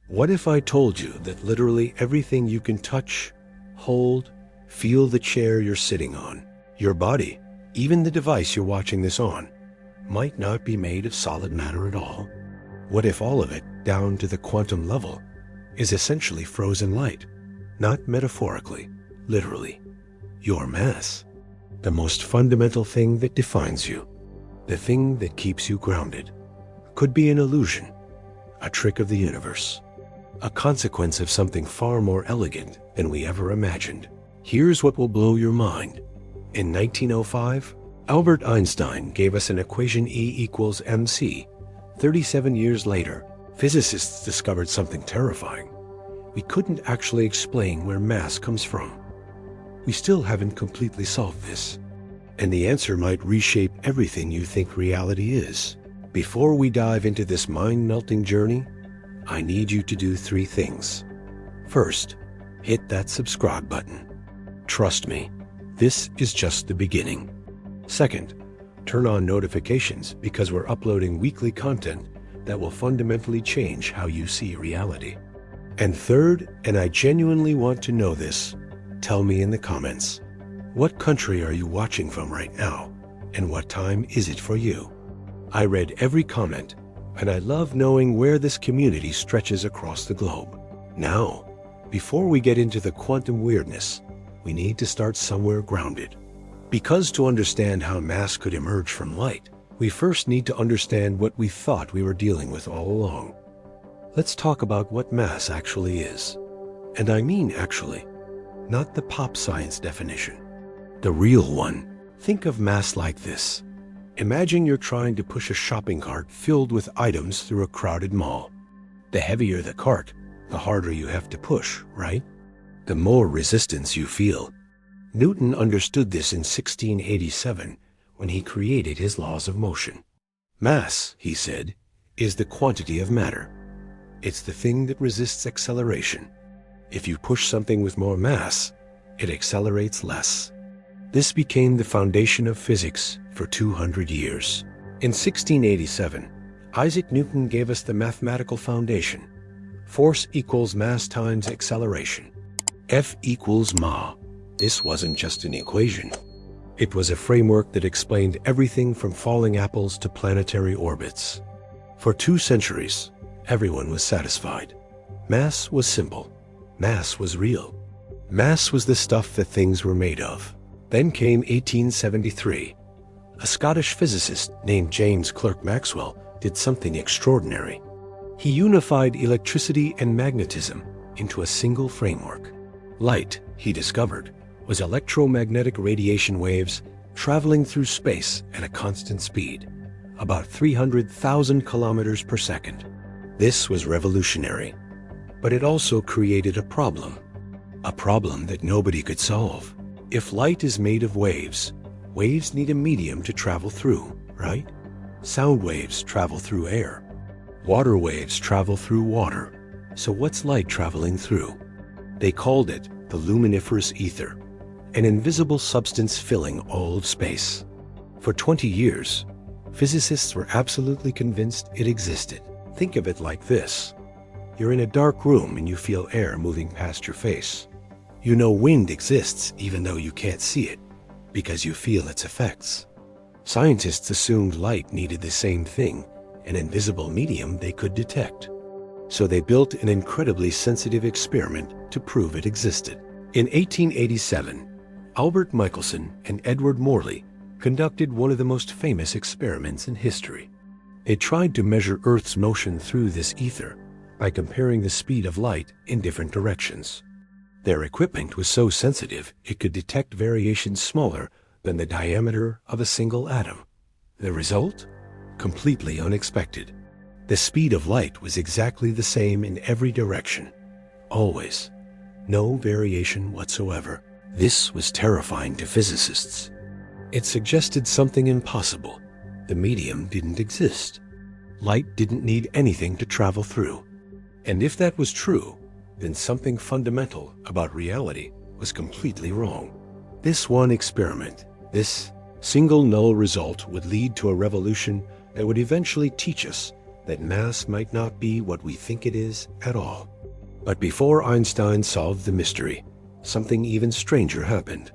What if I told you that literally everything you can touch, hold, feel the chair you're sitting on, your body, even the device you're watching this on, might not be made of solid matter at all? What if all of it, down to the quantum level, is essentially frozen light? Not metaphorically, literally. Your mass. The most fundamental thing that defines you. The thing that keeps you grounded. Could be an illusion, a trick of the universe, a consequence of something far more elegant than we ever imagined. Here's what will blow your mind. In 1905, Albert Einstein gave us an equation E equals mc. 37 years later, physicists discovered something terrifying. We couldn't actually explain where mass comes from. We still haven't completely solved this. And the answer might reshape everything you think reality is. Before we dive into this mind-melting journey, I need you to do 3 things. First, hit that subscribe button. Trust me, this is just the beginning. Second, turn on notifications because we're uploading weekly content that will fundamentally change how you see reality. And third, and I genuinely want to know this, tell me in the comments, what country are you watching from right now, and what time is it for you? I read every comment, and I love knowing where this community stretches across the globe. Now, before we get into the quantum weirdness, we need to start somewhere grounded. Because to understand how mass could emerge from light, we first need to understand what we thought we were dealing with all along. Let's talk about what mass actually is. And I mean actually, not the pop science definition. The real one. Think of mass like this. Imagine you're trying to push a shopping cart filled with items through a crowded mall. The heavier the cart, the harder you have to push, right? The more resistance you feel. Newton understood this in 1687 when he created his laws of motion. Mass, he said, is the quantity of matter. It's the thing that resists acceleration. If you push something with more mass, it accelerates less. This became the foundation of physics for 200 years. In 1687, Isaac Newton gave us the mathematical foundation. Force equals mass times acceleration. F equals ma. This wasn't just an equation. It was a framework that explained everything from falling apples to planetary orbits. For 2 centuries, everyone was satisfied. Mass was simple. Mass was real. Mass was the stuff that things were made of. Then came 1873. A Scottish physicist named James Clerk Maxwell did something extraordinary. He unified electricity and magnetism into a single framework. Light, he discovered, was electromagnetic radiation waves traveling through space at a constant speed, about 300,000 kilometers per second. This was revolutionary, but it also created a problem that nobody could solve. If light is made of waves, waves need a medium to travel through, right? Sound waves travel through air. Water waves travel through water. So what's light traveling through? They called it the luminiferous ether, an invisible substance filling all of space. For 20 years, physicists were absolutely convinced it existed. Think of it like this. You're in a dark room and you feel air moving past your face. You know wind exists even though you can't see it, because you feel its effects. Scientists assumed light needed the same thing, an invisible medium they could detect. So they built an incredibly sensitive experiment to prove it existed. In 1887, Albert Michelson and Edward Morley conducted one of the most famous experiments in history. They tried to measure Earth's motion through this ether by comparing the speed of light in different directions. Their equipment was so sensitive it could detect variations smaller than the diameter of a single atom. The result? Completely unexpected. The speed of light was exactly the same in every direction. Always. No variation whatsoever. This was terrifying to physicists. It suggested something impossible. The medium didn't exist. Light didn't need anything to travel through. And if that was true, then something fundamental about reality was completely wrong. This one experiment, this single null result, would lead to a revolution that would eventually teach us that mass might not be what we think it is at all. But before Einstein solved the mystery, something even stranger happened.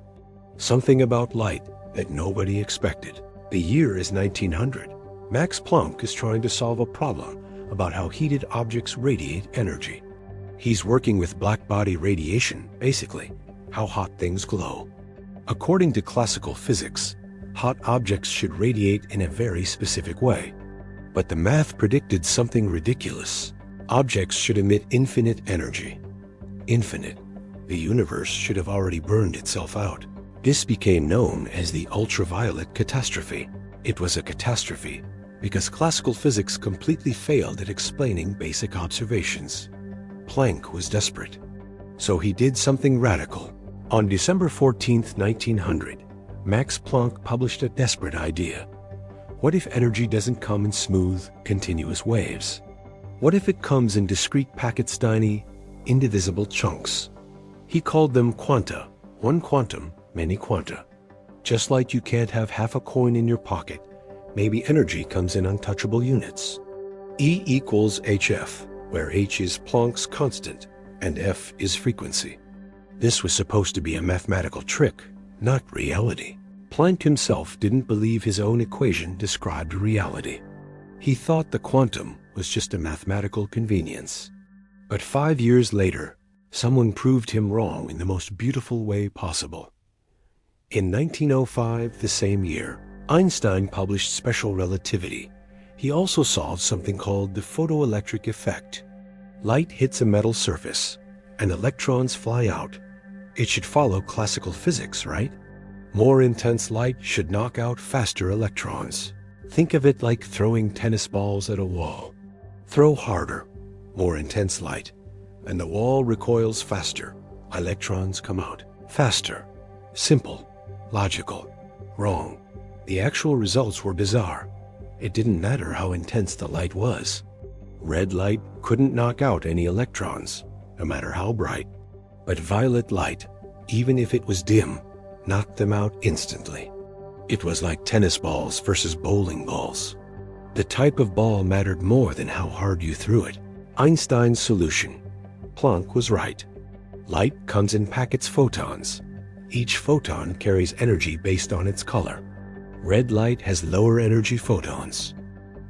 Something about light that nobody expected. The year is 1900. Max Planck is trying to solve a problem about how heated objects radiate energy. He's working with black-body radiation, basically, how hot things glow. According to classical physics, hot objects should radiate in a very specific way. But the math predicted something ridiculous. Objects should emit infinite energy. Infinite. The universe should have already burned itself out. This became known as the ultraviolet catastrophe. It was a catastrophe because classical physics completely failed at explaining basic observations. Planck was desperate. So he did something radical. On December 14, 1900, Max Planck published a desperate idea. What if energy doesn't come in smooth, continuous waves? What if it comes in discrete packets, tiny, indivisible chunks? He called them quanta. One quantum, many quanta. Just like you can't have half a coin in your pocket, maybe energy comes in untouchable units. E equals hf, where h is Planck's constant and f is frequency. This was supposed to be a mathematical trick, not reality. Planck himself didn't believe his own equation described reality. He thought the quantum was just a mathematical convenience. But 5 years later, someone proved him wrong in the most beautiful way possible. In 1905, the same year, Einstein published special relativity. He also solved something called the photoelectric effect. Light hits a metal surface, and electrons fly out. It should follow classical physics, right? More intense light should knock out faster electrons. Think of it like throwing tennis balls at a wall. Throw harder, more intense light, and the wall recoils faster. Electrons come out faster. Simple, logical, wrong. The actual results were bizarre. It didn't matter how intense the light was. Red light couldn't knock out any electrons, no matter how bright. But violet light, even if it was dim, knocked them out instantly. It was like tennis balls versus bowling balls. The type of ball mattered more than how hard you threw it. Einstein's solution. Planck was right. Light comes in packets, photons. Each photon carries energy based on its color. Red light has lower energy photons.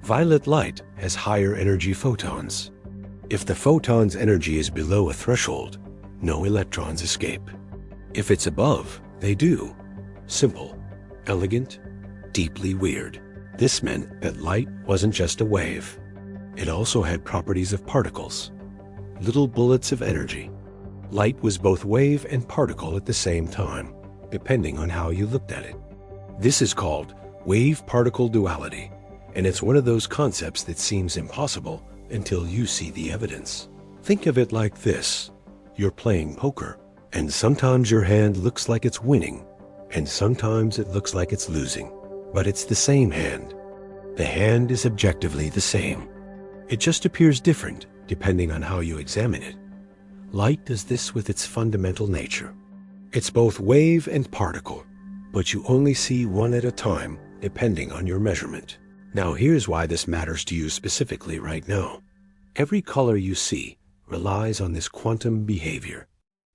Violet light has higher energy photons. If the photon's energy is below a threshold, no electrons escape. If it's above, they do. Simple, elegant, deeply weird. This meant that light wasn't just a wave. It also had properties of particles, little bullets of energy. Light was both wave and particle at the same time, depending on how you looked at it. This is called wave-particle duality, and it's one of those concepts that seems impossible until you see the evidence. Think of it like this. You're playing poker, and sometimes your hand looks like it's winning, and sometimes it looks like it's losing. But it's the same hand. The hand is objectively the same. It just appears different depending on how you examine it. Light does this with its fundamental nature. It's both wave and particle, but you only see one at a time depending on your measurement. Now here's why this matters to you specifically right now. Every color you see relies on this quantum behavior.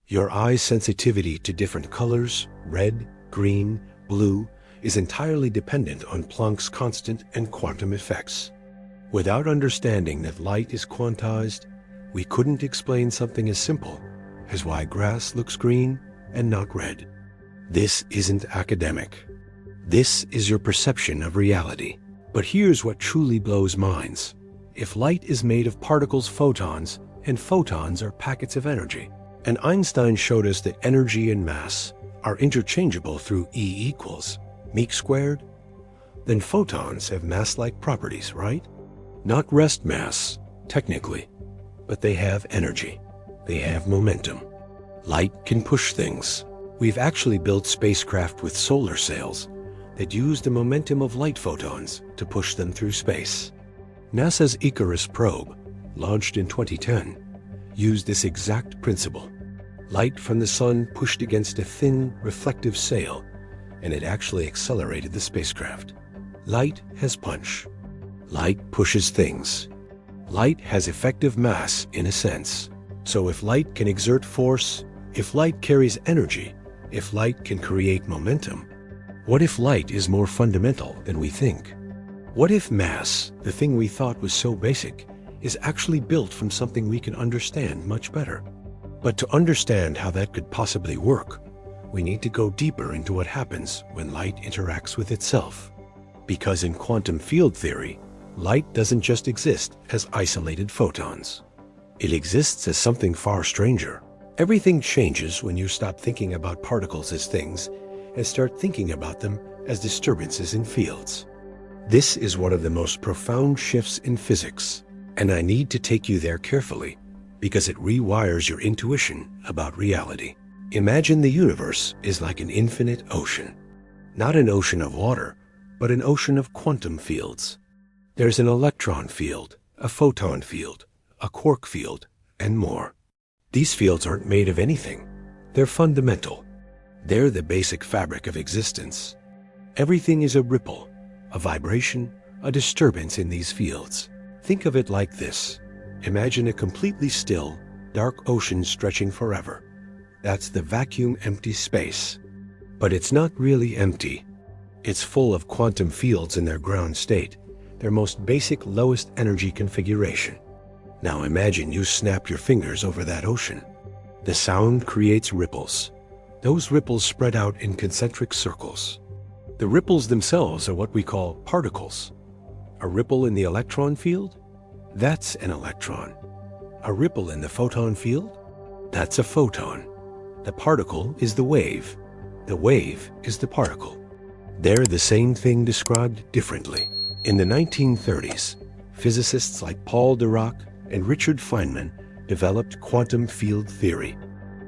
Your eye's sensitivity to different colors, red, green, blue, is entirely dependent on Planck's constant and quantum effects. Without understanding that light is quantized, we couldn't explain something as simple as why grass looks green and not red. This isn't academic. This is your perception of reality. But here's what truly blows minds. If light is made of particles, photons, and photons are packets of energy, and Einstein showed us that energy and mass are interchangeable through E equals mc squared, then photons have mass-like properties, right? Not rest mass, technically, but they have energy. They have momentum. Light can push things. We've actually built spacecraft with solar sails that use the momentum of light photons to push them through space. NASA's Icarus probe, launched in 2010, used this exact principle. Light from the sun pushed against a thin, reflective sail, and it actually accelerated the spacecraft. Light has punch. Light pushes things. Light has effective mass in a sense. So if light can exert force, if light carries energy, if light can create momentum, what if light is more fundamental than we think? What if mass, the thing we thought was so basic, is actually built from something we can understand much better? But to understand how that could possibly work, we need to go deeper into what happens when light interacts with itself. Because in quantum field theory, light doesn't just exist as isolated photons. It exists as something far stranger. Everything changes when you stop thinking about particles as things and start thinking about them as disturbances in fields. This is one of the most profound shifts in physics, and I need to take you there carefully because it rewires your intuition about reality. Imagine the universe is like an infinite ocean. Not an ocean of water, but an ocean of quantum fields. There's an electron field, a photon field, a quark field, and more. These fields aren't made of anything. They're fundamental. They're the basic fabric of existence. Everything is a ripple, a vibration, a disturbance in these fields. Think of it like this. Imagine a completely still, dark ocean stretching forever. That's the vacuum empty space. But it's not really empty. It's full of quantum fields in their ground state, their most basic lowest energy configuration. Now imagine you snap your fingers over that ocean. The sound creates ripples. Those ripples spread out in concentric circles. The ripples themselves are what we call particles. A ripple in the electron field? That's an electron. A ripple in the photon field? That's a photon. The particle is the wave. The wave is the particle. They're the same thing described differently. In the 1930s, physicists like Paul Dirac and Richard Feynman developed quantum field theory.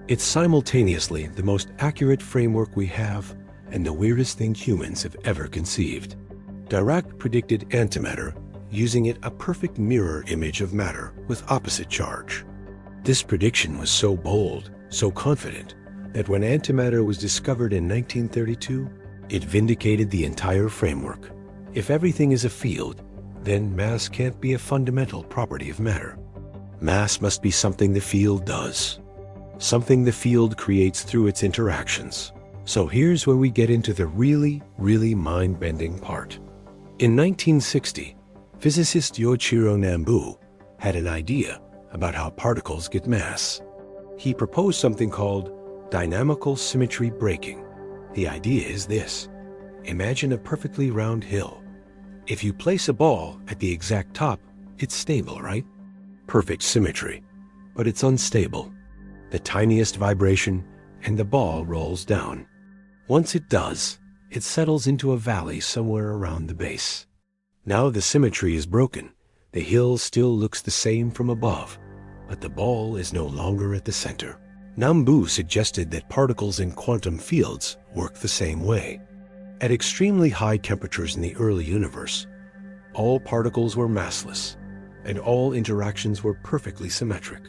It's simultaneously the most accurate framework we have and the weirdest thing humans have ever conceived. Dirac predicted antimatter, using it a perfect mirror image of matter with opposite charge. This prediction was so bold, so confident, that when antimatter was discovered in 1932, it vindicated the entire framework. If everything is a field, then mass can't be a fundamental property of matter. Mass must be something the field does, something the field creates through its interactions. So here's where we get into the really mind-bending part. In 1960, physicist Yoichiro Nambu had an idea about how particles get mass. He proposed something called dynamical symmetry breaking. The idea is this. Imagine a perfectly round hill. If you place a ball at the exact top, it's stable, right? Perfect symmetry, but it's unstable. The tiniest vibration and the ball rolls down. Once it does, it settles into a valley somewhere around the base. Now the symmetry is broken. The hill still looks the same from above, but the ball is no longer at the center. Nambu suggested that particles in quantum fields work the same way. At extremely high temperatures in the early universe, all particles were massless, and all interactions were perfectly symmetric.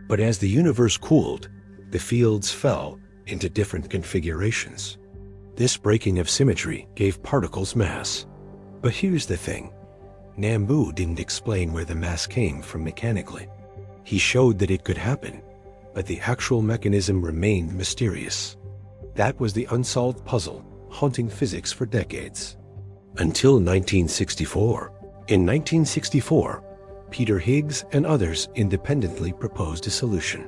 But as the universe cooled, the fields fell into different configurations. This breaking of symmetry gave particles mass. But here's the thing. Nambu didn't explain where the mass came from mechanically. He showed that it could happen, but the actual mechanism remained mysterious. That was the unsolved puzzle haunting physics for decades. Until 1964. In 1964, Peter Higgs and others independently proposed a solution.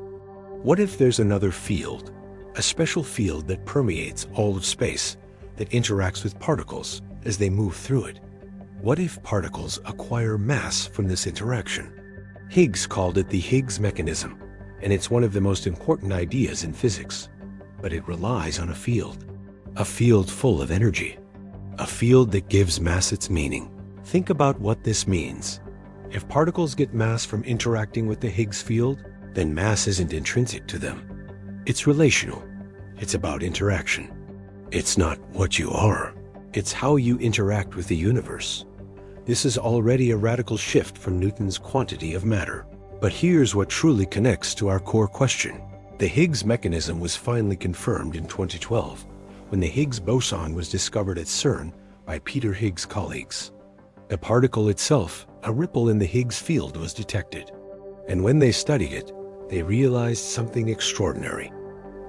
What if there's another field, a special field that permeates all of space, that interacts with particles as they move through it? What if particles acquire mass from this interaction? Higgs called it the Higgs mechanism, and it's one of the most important ideas in physics. But it relies on a field full of energy, a field that gives mass its meaning. Think about what this means. If particles get mass from interacting with the Higgs field, then mass isn't intrinsic to them. It's relational. It's about interaction. It's not what you are. It's how you interact with the universe. This is already a radical shift from Newton's quantity of matter. But here's what truly connects to our core question. The Higgs mechanism was finally confirmed in 2012, when the Higgs boson was discovered at CERN by Peter Higgs' colleagues. The particle itself a ripple in the Higgs field was detected. And when they studied it, they realized something extraordinary.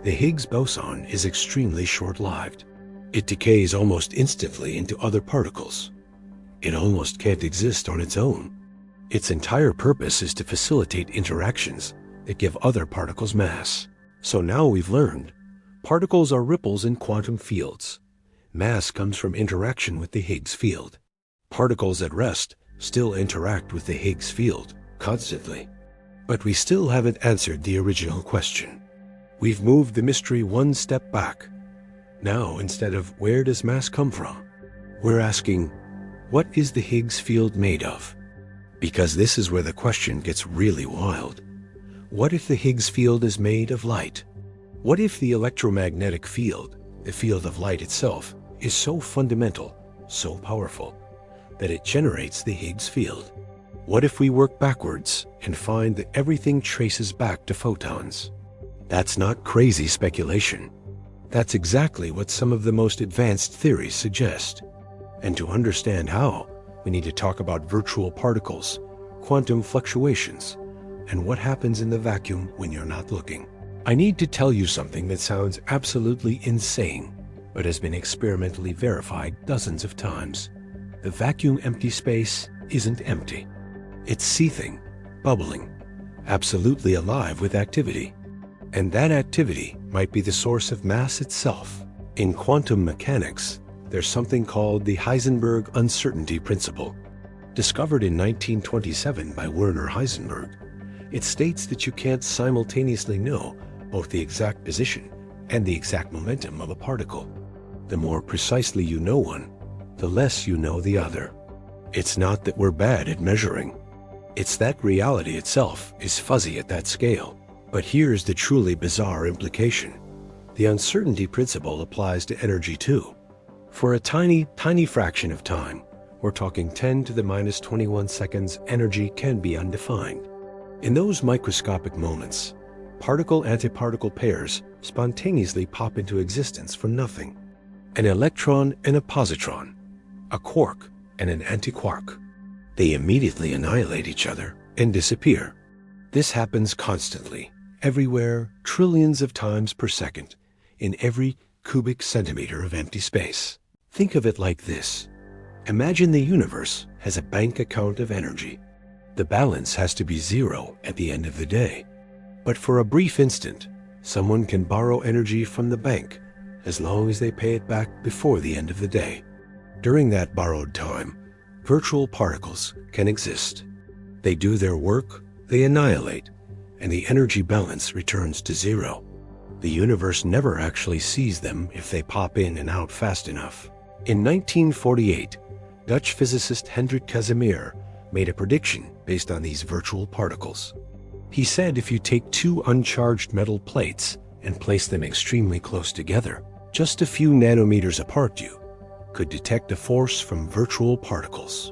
The Higgs boson is extremely short-lived. It decays almost instantly into other particles. It almost can't exist on its own. Its entire purpose is to facilitate interactions that give other particles mass. So now we've learned, particles are ripples in quantum fields. Mass comes from interaction with the Higgs field. Particles at rest still interact with the Higgs field constantly. But we still haven't answered the original question. We've moved the mystery one step back. Now, instead of where does mass come from, we're asking, what is the Higgs field made of? Because this is where the question gets really wild. What if the Higgs field is made of light? What if the electromagnetic field, the field of light itself, is so fundamental, so powerful, that it generates the Higgs field? What if we work backwards and find that everything traces back to photons? That's not crazy speculation. That's exactly what some of the most advanced theories suggest. And to understand how, we need to talk about virtual particles, quantum fluctuations, and what happens in the vacuum when you're not looking. I need to tell you something that sounds absolutely insane, but has been experimentally verified dozens of times. The vacuum empty space isn't empty. It's seething, bubbling, absolutely alive with activity. And that activity might be the source of mass itself. In quantum mechanics, there's something called the Heisenberg uncertainty principle. Discovered in 1927 by Werner Heisenberg, it states that you can't simultaneously know both the exact position and the exact momentum of a particle. The more precisely you know one, the less you know the other. It's not that we're bad at measuring. It's that reality itself is fuzzy at that scale. But here's the truly bizarre implication. The uncertainty principle applies to energy too. For a tiny, tiny fraction of time, we're talking 10 to the minus 21 seconds, energy can be undefined. In those microscopic moments, particle-antiparticle pairs spontaneously pop into existence from nothing. An electron and a positron, a quark and an antiquark. They immediately annihilate each other and disappear. This happens constantly, everywhere, trillions of times per second, in every cubic centimeter of empty space. Think of it like this. Imagine the universe has a bank account of energy. The balance has to be zero at the end of the day. But for a brief instant, someone can borrow energy from the bank as long as they pay it back before the end of the day. During that borrowed time, virtual particles can exist. They do their work, they annihilate, and the energy balance returns to zero. The universe never actually sees them if they pop in and out fast enough. In 1948, Dutch physicist Hendrik Casimir made a prediction based on these virtual particles. He said if you take two uncharged metal plates and place them extremely close together, just a few nanometers apart, you could detect a force from virtual particles.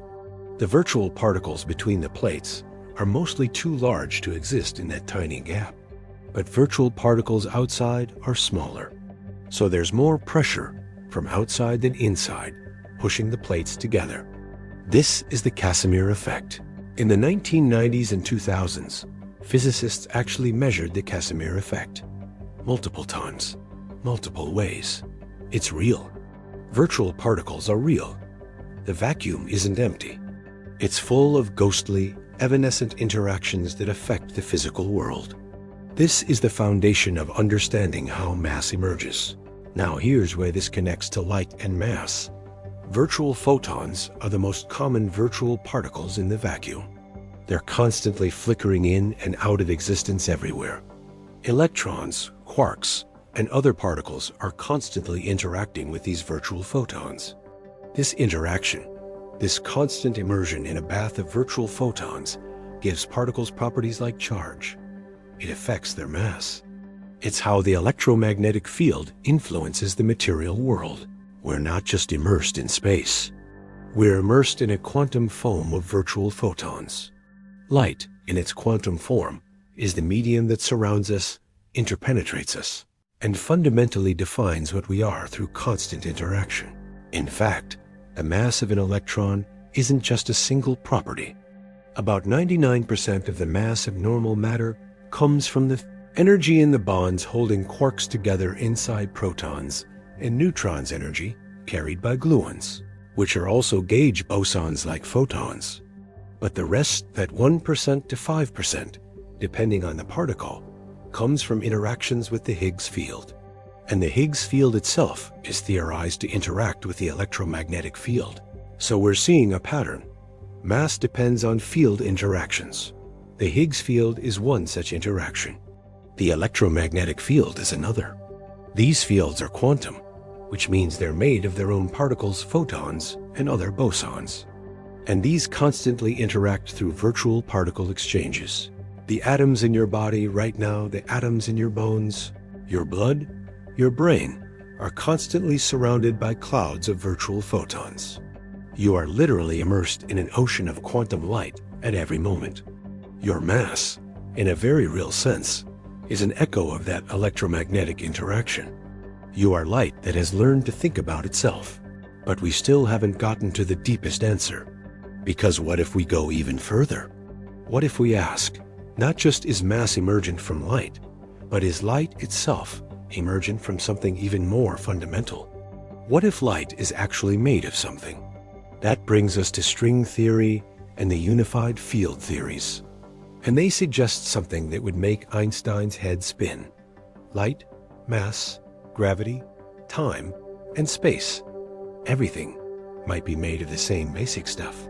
The virtual particles between the plates are mostly too large to exist in that tiny gap. But virtual particles outside are smaller. So there's more pressure from outside than inside, pushing the plates together. This is the Casimir effect. In the 1990s and 2000s, physicists actually measured the Casimir effect. Multiple times, multiple ways. It's real. Virtual particles are real. The vacuum isn't empty. It's full of ghostly, evanescent interactions that affect the physical world. This is the foundation of understanding how mass emerges. Now here's where this connects to light and mass. Virtual photons are the most common virtual particles in the vacuum. They're constantly flickering in and out of existence everywhere. Electrons, quarks, and other particles are constantly interacting with these virtual photons. This interaction, this constant immersion in a bath of virtual photons, gives particles properties like charge. It affects their mass. It's how the electromagnetic field influences the material world. We're not just immersed in space. We're immersed in a quantum foam of virtual photons. Light, in its quantum form, is the medium that surrounds us, interpenetrates us, and fundamentally defines what we are through constant interaction. In fact, the mass of an electron isn't just a single property. About 99% of the mass of normal matter comes from the energy in the bonds holding quarks together inside protons, and neutrons energy carried by gluons, which are also gauge bosons like photons. But the rest, that 1% to 5%, depending on the particle, comes from interactions with the Higgs field. And the Higgs field itself is theorized to interact with the electromagnetic field. So we're seeing a pattern. Mass depends on field interactions. The Higgs field is one such interaction. The electromagnetic field is another. These fields are quantum, which means they're made of their own particles, photons, and other bosons. And these constantly interact through virtual particle exchanges. The atoms in your body right now, the atoms in your bones, your blood, your brain, are constantly surrounded by clouds of virtual photons. You are literally immersed in an ocean of quantum light at every moment. Your mass, in a very real sense, is an echo of that electromagnetic interaction. You are light that has learned to think about itself. But we still haven't gotten to the deepest answer. Because what if we go even further? What if we ask, not just is mass emergent from light, but is light itself emergent from something even more fundamental? What if light is actually made of something? That brings us to string theory and the unified field theories. And they suggest something that would make Einstein's head spin. Light, mass, gravity, time, and space. Everything might be made of the same basic stuff.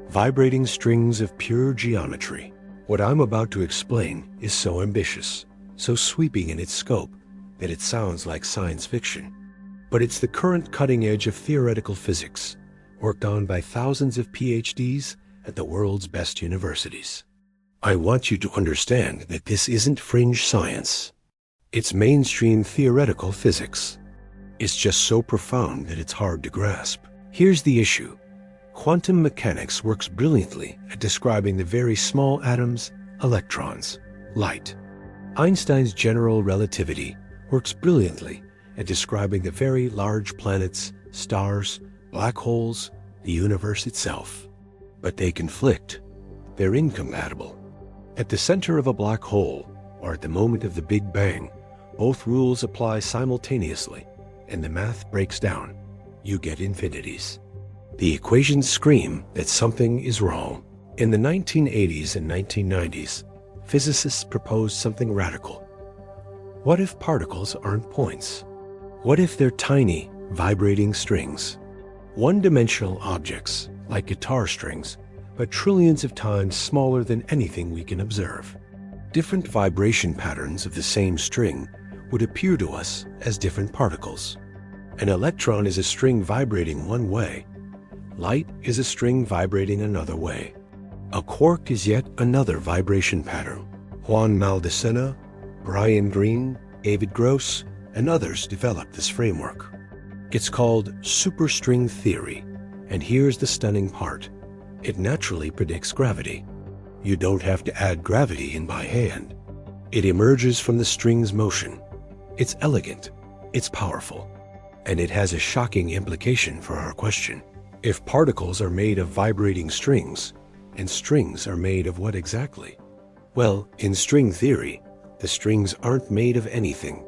Vibrating strings of pure geometry. What I'm about to explain is so ambitious, so sweeping in its scope, that it sounds like science fiction. But it's the current cutting edge of theoretical physics, worked on by thousands of PhDs at the world's best universities. I want you to understand that this isn't fringe science. It's mainstream theoretical physics. It's just so profound that it's hard to grasp. Here's the issue. Quantum mechanics works brilliantly at describing the very small atoms, electrons, light. Einstein's general relativity works brilliantly at describing the very large planets, stars, black holes, the universe itself. But they conflict. They're incompatible. At the center of a black hole, or at the moment of the Big Bang, both rules apply simultaneously, and the math breaks down. You get infinities. The equations scream that something is wrong. In the 1980s and 1990s, physicists proposed something radical. What if particles aren't points? What if they're tiny, vibrating strings? One-dimensional objects, like guitar strings, but trillions of times smaller than anything we can observe. Different vibration patterns of the same string would appear to us as different particles. An electron is a string vibrating one way. Light is a string vibrating another way. A quark is yet another vibration pattern. Juan Maldacena, Brian Greene, David Gross, and others developed this framework. It's called superstring theory, and here's the stunning part. It naturally predicts gravity. You don't have to add gravity in by hand. It emerges from the string's motion. It's elegant, it's powerful, and it has a shocking implication for our question. If particles are made of vibrating strings, and strings are made of what exactly? Well, in string theory, the strings aren't made of anything.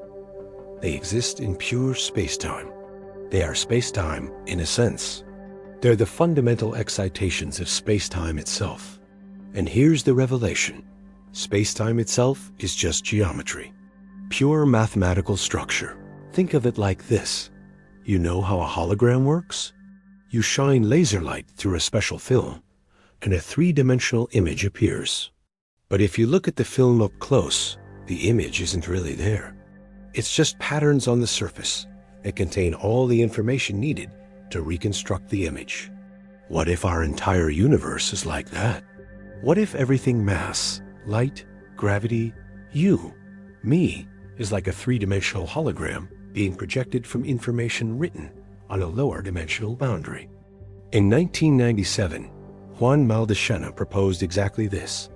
They exist in pure space-time. They are space-time in a sense. They're the fundamental excitations of space-time itself. And here's the revelation. Space-time itself is just geometry. Pure mathematical structure. Think of it like this. You know how a hologram works? You shine laser light through a special film, and a three-dimensional image appears. But if you look at the film up close, the image isn't really there. It's just patterns on the surface that contain all the information needed to reconstruct the image. What if our entire universe is like that? What if everything mass, light, gravity, you, me, is like a three-dimensional hologram being projected from information written on a lower dimensional boundary? In 1997, Juan Maldacena proposed exactly this,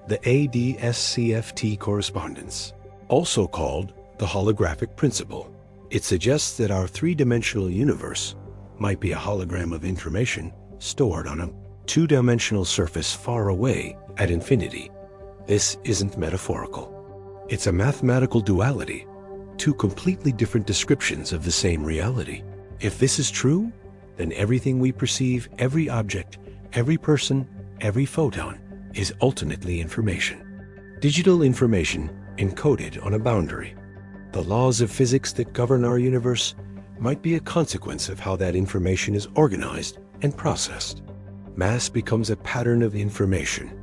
the ADS-CFT correspondence, also called the holographic principle. It suggests that our three-dimensional universe might be a hologram of information stored on a two-dimensional surface far away at infinity. This isn't metaphorical. It's a mathematical duality, two completely different descriptions of the same reality. If this is true, then everything we perceive, every object, every person, every photon, is ultimately information. Digital information encoded on a boundary. The laws of physics that govern our universe might be a consequence of how that information is organized and processed. Mass becomes a pattern of information.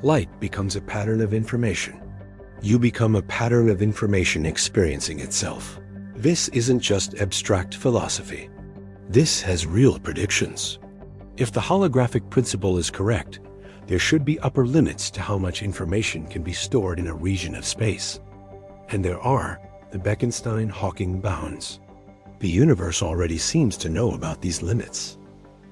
Light becomes a pattern of information. You become a pattern of information experiencing itself. This isn't just abstract philosophy. This has real predictions. If the holographic principle is correct, there should be upper limits to how much information can be stored in a region of space. And there are the Bekenstein-Hawking bounds. The universe already seems to know about these limits.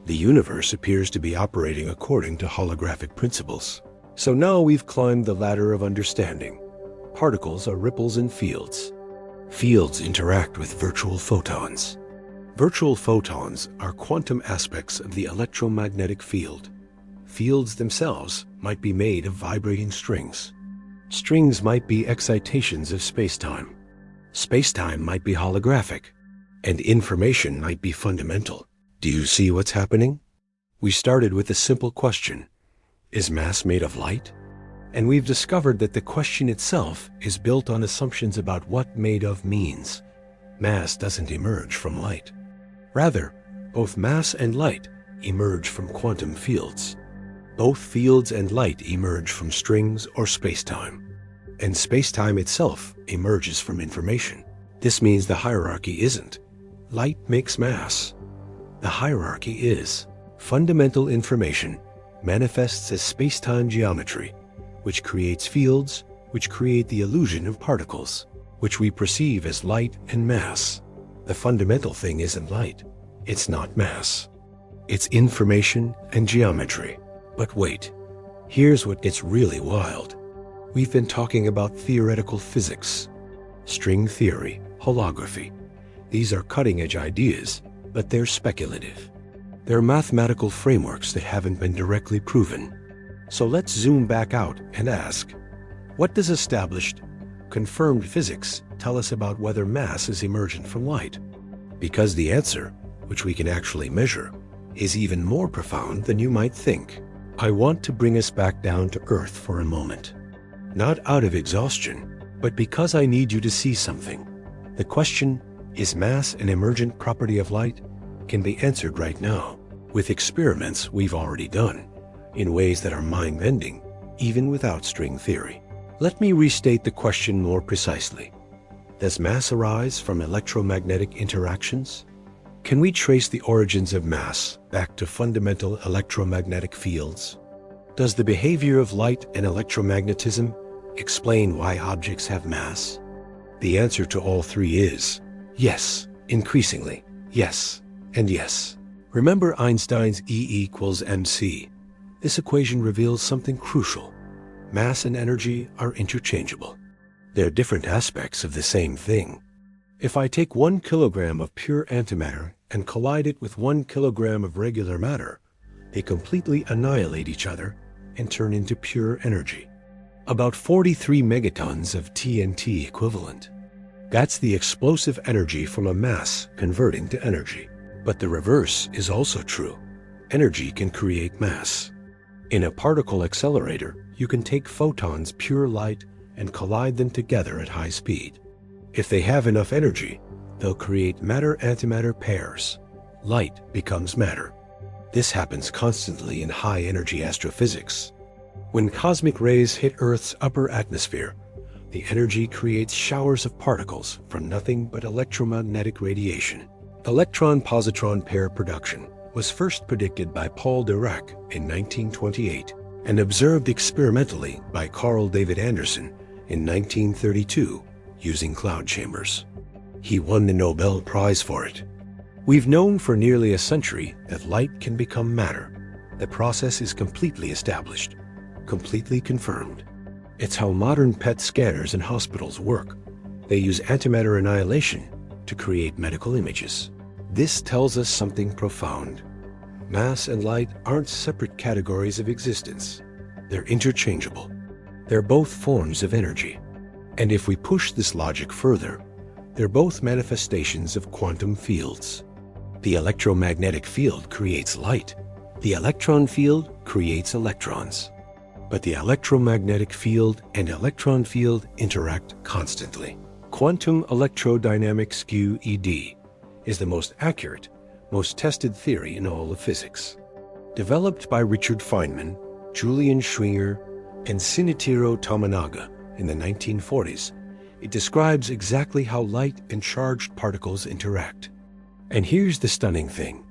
The universe appears to be operating according to holographic principles. So now we've climbed the ladder of understanding. Particles are ripples in fields. Fields interact with virtual photons. Virtual photons are quantum aspects of the electromagnetic field. Fields themselves might be made of vibrating strings. Strings might be excitations of spacetime. Spacetime might be holographic, and information might be fundamental. Do you see what's happening? We started with a simple question: is mass made of light? And we've discovered that the question itself is built on assumptions about what made of means. Mass doesn't emerge from light. Rather, both mass and light emerge from quantum fields. Both fields and light emerge from strings or spacetime. And spacetime itself emerges from information. This means the hierarchy isn't light makes mass. The hierarchy is fundamental information manifests as spacetime geometry, which creates fields, which create the illusion of particles, which we perceive as light and mass. The fundamental thing isn't light. It's not mass. It's information and geometry. But wait, here's what gets really wild. We've been talking about theoretical physics, string theory, holography. These are cutting-edge ideas, but they're speculative. They're mathematical frameworks that haven't been directly proven. So let's zoom back out and ask, what does established, confirmed physics tell us about whether mass is emergent from light? Because the answer, which we can actually measure, is even more profound than you might think. I want to bring us back down to earth for a moment. Not out of exhaustion, but because I need you to see something. The question, is mass an emergent property of light, can be answered right now, with experiments we've already done, in ways that are mind-bending, even without string theory. Let me restate the question more precisely. Does mass arise from electromagnetic interactions? Can we trace the origins of mass back to fundamental electromagnetic fields? Does the behavior of light and electromagnetism explain why objects have mass? The answer to all three is yes, increasingly, yes, and yes. Remember Einstein's E = mc. This equation reveals something crucial. Mass and energy are interchangeable. They're different aspects of the same thing. If I take 1 kilogram of pure antimatter and collide it with 1 kilogram of regular matter, they completely annihilate each other and turn into pure energy. About 43 megatons of TNT equivalent. That's the explosive energy from a mass converting to energy. But the reverse is also true. Energy can create mass. In a particle accelerator, you can take photons, pure light, and collide them together at high speed. If they have enough energy, they'll create matter-antimatter pairs. Light becomes matter. This happens constantly in high-energy astrophysics. When cosmic rays hit Earth's upper atmosphere, the energy creates showers of particles from nothing but electromagnetic radiation. Electron-positron pair production was first predicted by Paul Dirac in 1928 and observed experimentally by Carl David Anderson in 1932 using cloud chambers. He won the Nobel Prize for it. We've known for nearly a century that light can become matter. The process is completely established, completely confirmed. It's how modern PET scanners in hospitals work. They use antimatter annihilation to create medical images. This tells us something profound. Mass and light aren't separate categories of existence. They're interchangeable. They're both forms of energy. And if we push this logic further, they're both manifestations of quantum fields. The electromagnetic field creates light. The electron field creates electrons. But the electromagnetic field and electron field interact constantly. Quantum electrodynamics QED is the most accurate, most tested theory in all of physics. Developed by Richard Feynman, Julian Schwinger, and Shinichiro Tominaga in the 1940s, it describes exactly how light and charged particles interact. And here's the stunning thing.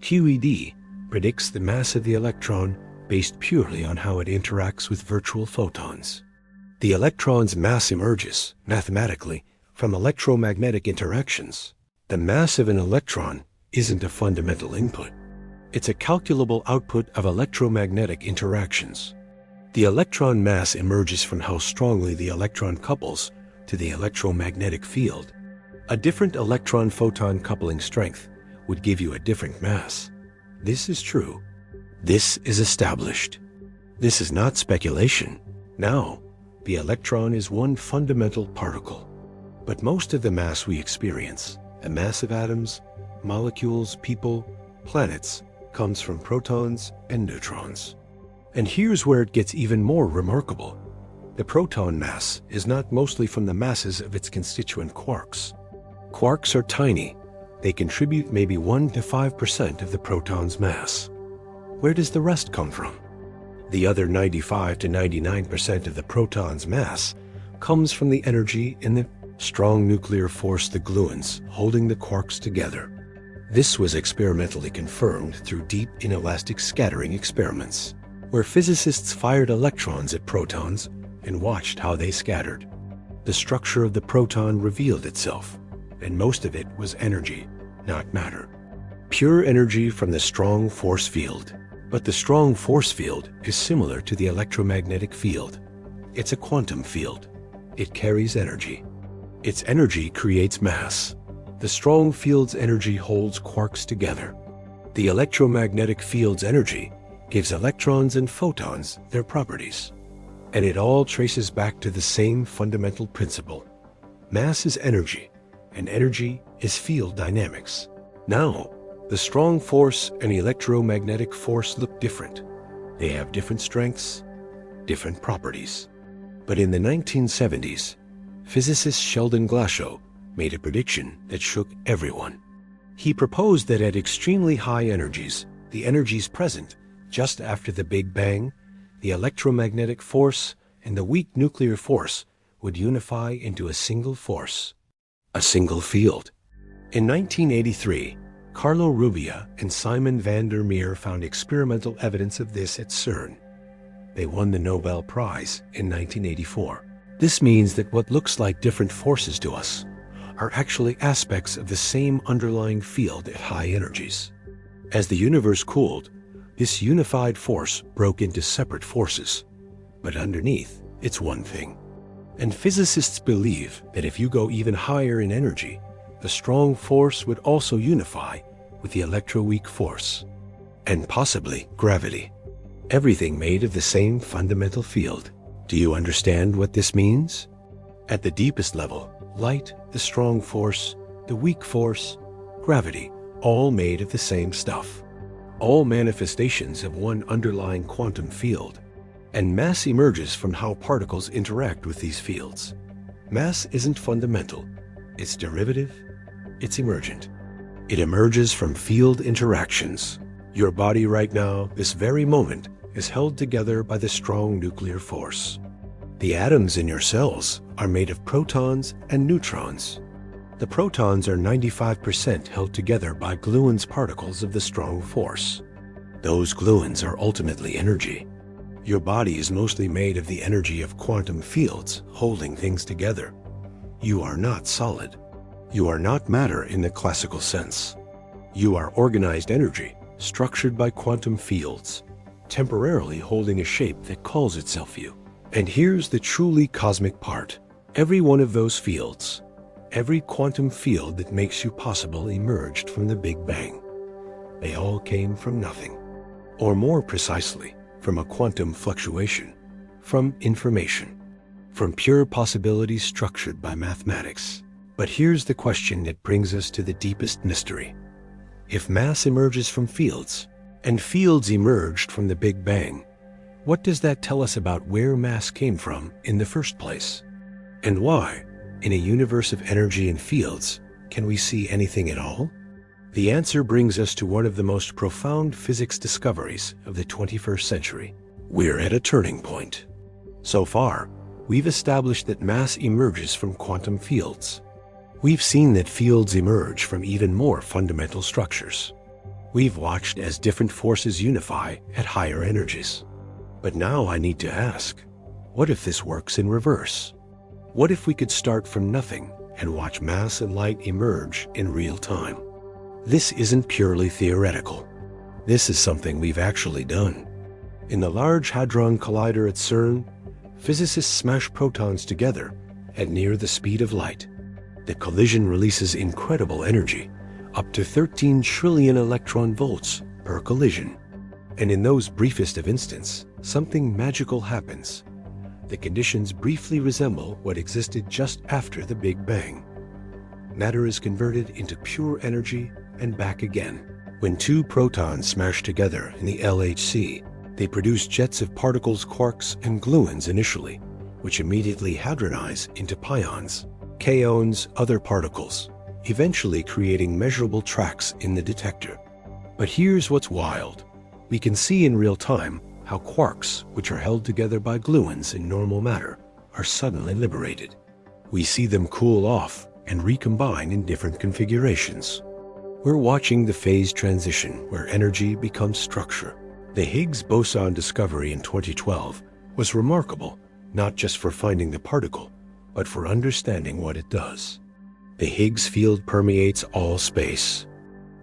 QED predicts the mass of the electron based purely on how it interacts with virtual photons. The electron's mass emerges, mathematically, from electromagnetic interactions. The mass of an electron isn't a fundamental input. It's a calculable output of electromagnetic interactions. The electron mass emerges from how strongly the electron couples to the electromagnetic field. A different electron-photon coupling strength would give you a different mass. This is true. This is established. This is not speculation. Now, the electron is one fundamental particle. But most of the mass we experience, a mass of atoms, molecules, people, planets, comes from protons and neutrons. And here's where it gets even more remarkable. The proton mass is not mostly from the masses of its constituent quarks. Quarks are tiny. They contribute maybe 1 to 5% of the proton's mass. Where does the rest come from? The other 95 to 99% of the proton's mass comes from the energy in the strong nuclear force, the gluons, holding the quarks together. This was experimentally confirmed through deep inelastic scattering experiments, where physicists fired electrons at protons and watched how they scattered. The structure of the proton revealed itself, and most of it was energy, not matter. Pure energy from the strong force field. But the strong force field is similar to the electromagnetic field. It's a quantum field. It carries energy. Its energy creates mass. The strong field's energy holds quarks together. The electromagnetic field's energy gives electrons and photons their properties. And it all traces back to the same fundamental principle. Mass is energy, and energy is field dynamics. Now, the strong force and electromagnetic force look different. They have different strengths, different properties. But in the 1970s, physicist Sheldon Glashow made a prediction that shook everyone. He proposed that at extremely high energies, the energies present just after the Big Bang, the electromagnetic force and the weak nuclear force would unify into a single force, a single field. In 1983, Carlo Rubbia and Simon van der Meer found experimental evidence of this at CERN. They won the Nobel Prize in 1984. This means that what looks like different forces to us are actually aspects of the same underlying field at high energies. As the universe cooled, this unified force broke into separate forces, but underneath, it's one thing. And physicists believe that if you go even higher in energy, the strong force would also unify with the electroweak force, and possibly gravity. Everything made of the same fundamental field. Do you understand what this means? At the deepest level, light, the strong force, the weak force, gravity, all made of the same stuff. All manifestations of one underlying quantum field. And mass emerges from how particles interact with these fields. Mass isn't fundamental. It's derivative. It's emergent. It emerges from field interactions. Your body right now, this very moment, is held together by the strong nuclear force. The atoms in your cells are made of protons and neutrons. The protons are 95% held together by gluons particles of the strong force. Those gluons are ultimately energy. Your body is mostly made of the energy of quantum fields holding things together. You are not solid. You are not matter in the classical sense. You are organized energy, structured by quantum fields, temporarily holding a shape that calls itself you. And here's the truly cosmic part. Every one of those fields, every quantum field that makes you possible emerged from the Big Bang. they all came from nothing. Or more precisely, from a quantum fluctuation, from information, from pure possibilities structured by mathematics. But here's the question that brings us to the deepest mystery. If mass emerges from fields, and fields emerged from the Big Bang, what does that tell us about where mass came from in the first place? And why, in a universe of energy and fields, can we see anything at all? The answer brings us to one of the most profound physics discoveries of the 21st century. We're at a turning point. So far, we've established that mass emerges from quantum fields. We've seen that fields emerge from even more fundamental structures. We've watched as different forces unify at higher energies. But now I need to ask, what if this works in reverse? What if we could start from nothing and watch mass and light emerge in real time? This isn't purely theoretical. This is something we've actually done. In the Large Hadron Collider at CERN, physicists smash protons together at near the speed of light. The collision releases incredible energy, up to 13 trillion electron volts per collision. And in those briefest of instants, something magical happens. The conditions briefly resemble what existed just after the Big Bang. Matter is converted into pure energy and back again. When two protons smash together in the LHC, they produce jets of particles, quarks, and gluons initially, which immediately hadronize into pions, kaons, other particles, eventually creating measurable tracks in the detector. But here's what's wild. We can see in real time how quarks, which are held together by gluons in normal matter, are suddenly liberated. We see them cool off and recombine in different configurations. We're watching the phase transition where energy becomes structure. The Higgs boson discovery in 2012 was remarkable, not just for finding the particle, but for understanding what it does. The Higgs field permeates all space.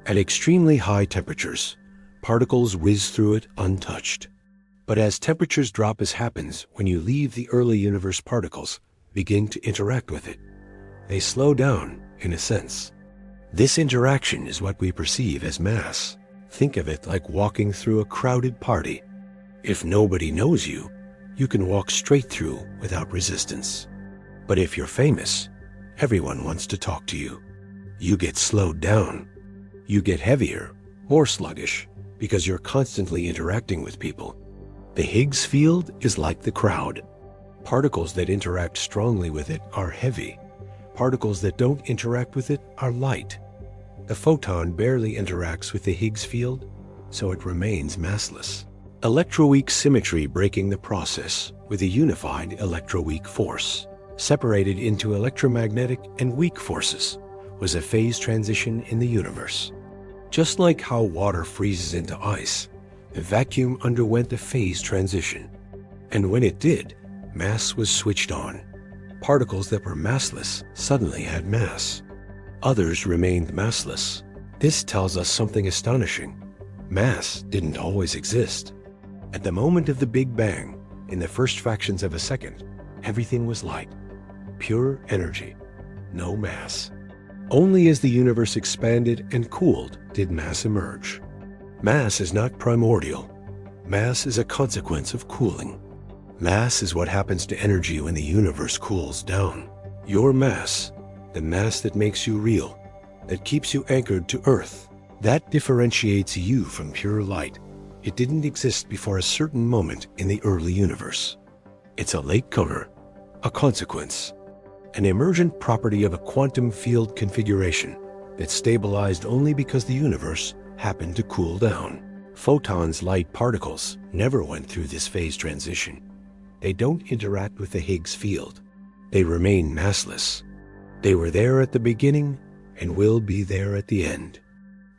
At extremely high temperatures, particles whiz through it untouched. But as temperatures drop, as happens when you leave the early universe, particles begin to interact with it. They slow down, in a sense. This interaction is what we perceive as mass. Think of it like walking through a crowded party. If nobody knows you, you can walk straight through without resistance. But if you're famous, everyone wants to talk to you. You get slowed down. You get heavier, more sluggish, because you're constantly interacting with people. The Higgs field is like the crowd. Particles that interact strongly with it are heavy. Particles that don't interact with it are light. A photon barely interacts with the Higgs field, so it remains massless. Electroweak symmetry breaking the process with a unified electroweak force, separated into electromagnetic and weak forces, was a phase transition in the universe. Just like how water freezes into ice, the vacuum underwent a phase transition. And when it did, mass was switched on. Particles that were massless suddenly had mass. Others remained massless. This tells us something astonishing. Mass didn't always exist. At the moment of the Big Bang, in the first fractions of a second, everything was light, pure energy, no mass. Only as the universe expanded and cooled did mass emerge. Mass is not primordial. Mass is a consequence of cooling. Mass is what happens to energy when the universe cools down. Your mass, the mass that makes you real, that keeps you anchored to Earth, that differentiates you from pure light. It didn't exist before a certain moment in the early universe. It's a latecomer, a consequence, an emergent property of a quantum field configuration that stabilized only because the universe happened to cool down. Photons, light particles, never went through this phase transition. They don't interact with the Higgs field. They remain massless. They were there at the beginning and will be there at the end.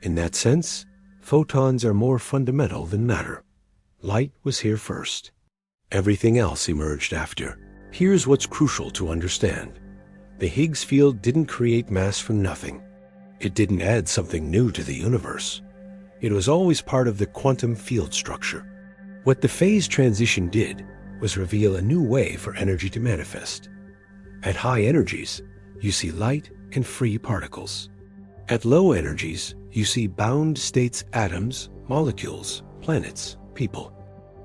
In that sense, photons are more fundamental than matter. Light was here first. Everything else emerged after. Here's what's crucial to understand. The Higgs field didn't create mass from nothing. It didn't add something new to the universe. It was always part of the quantum field structure. What the phase transition did was reveal a new way for energy to manifest. At high energies, you see light and free particles. At low energies, you see bound states, atoms, molecules, planets, people.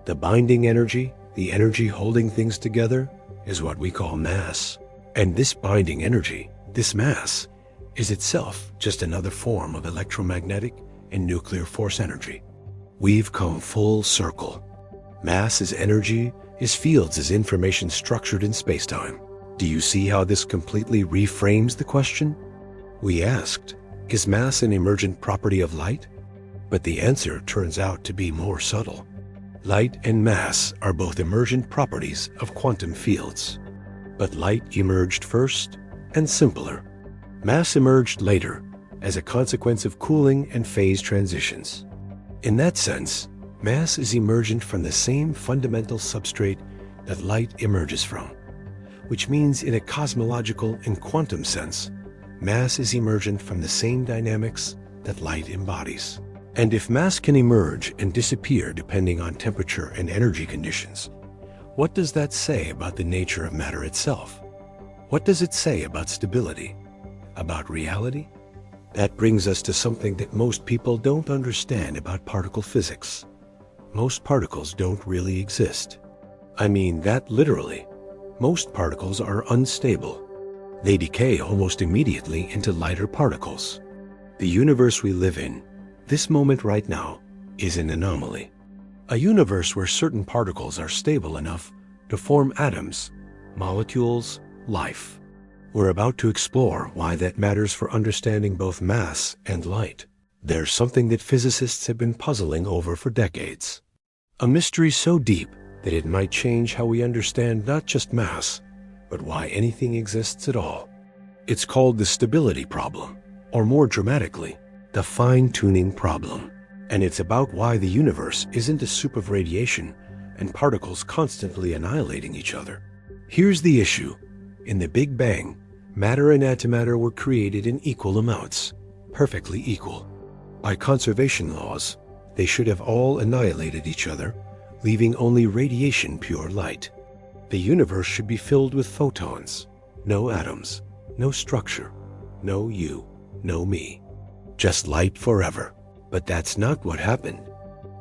The binding energy, the energy holding things together, is what we call mass. And this binding energy, this mass, is itself just another form of electromagnetic and nuclear force energy. We've come full circle. Mass is energy, is fields as information structured in spacetime. Do you see how this completely reframes the question? We asked, is mass an emergent property of light? But the answer turns out to be more subtle. Light and mass are both emergent properties of quantum fields. But light emerged first and simpler. Mass emerged later as a consequence of cooling and phase transitions. In that sense, mass is emergent from the same fundamental substrate that light emerges from, which means in a cosmological and quantum sense, mass is emergent from the same dynamics that light embodies. And if mass can emerge and disappear depending on temperature and energy conditions, what does that say about the nature of matter itself? What does it say about stability? About reality? That brings us to something that most people don't understand about particle physics. Most particles don't really exist. I mean that literally. Most particles are unstable. They decay almost immediately into lighter particles. The universe we live in, this moment right now, is an anomaly. A universe where certain particles are stable enough to form atoms, molecules, life. We're about to explore why that matters for understanding both mass and light. There's something that physicists have been puzzling over for decades. A mystery so deep that it might change how we understand not just mass, but why anything exists at all. It's called the stability problem, or more dramatically, the fine-tuning problem. And it's about why the universe isn't a soup of radiation and particles constantly annihilating each other. Here's the issue. In the Big Bang, matter and antimatter were created in equal amounts, perfectly equal. By conservation laws, they should have all annihilated each other, leaving only radiation pure light. The universe should be filled with photons, no atoms, no structure, no you, no me. Just light forever. But that's not what happened.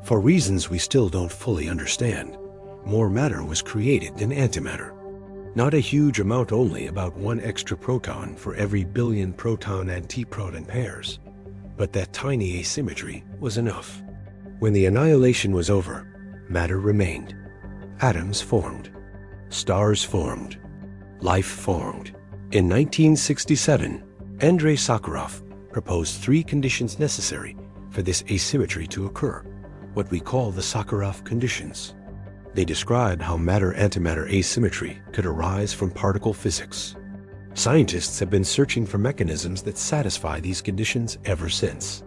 For reasons we still don't fully understand, more matter was created than antimatter. Not a huge amount only, about 1 extra proton for every billion proton and antiproton pairs. But that tiny asymmetry was enough. When the annihilation was over, matter remained. Atoms formed. Stars formed. Life formed. In 1967, Andrei Sakharov proposed 3 conditions necessary for this asymmetry to occur, what we call the Sakharov conditions. They describe how matter-antimatter asymmetry could arise from particle physics. Scientists have been searching for mechanisms that satisfy these conditions ever since.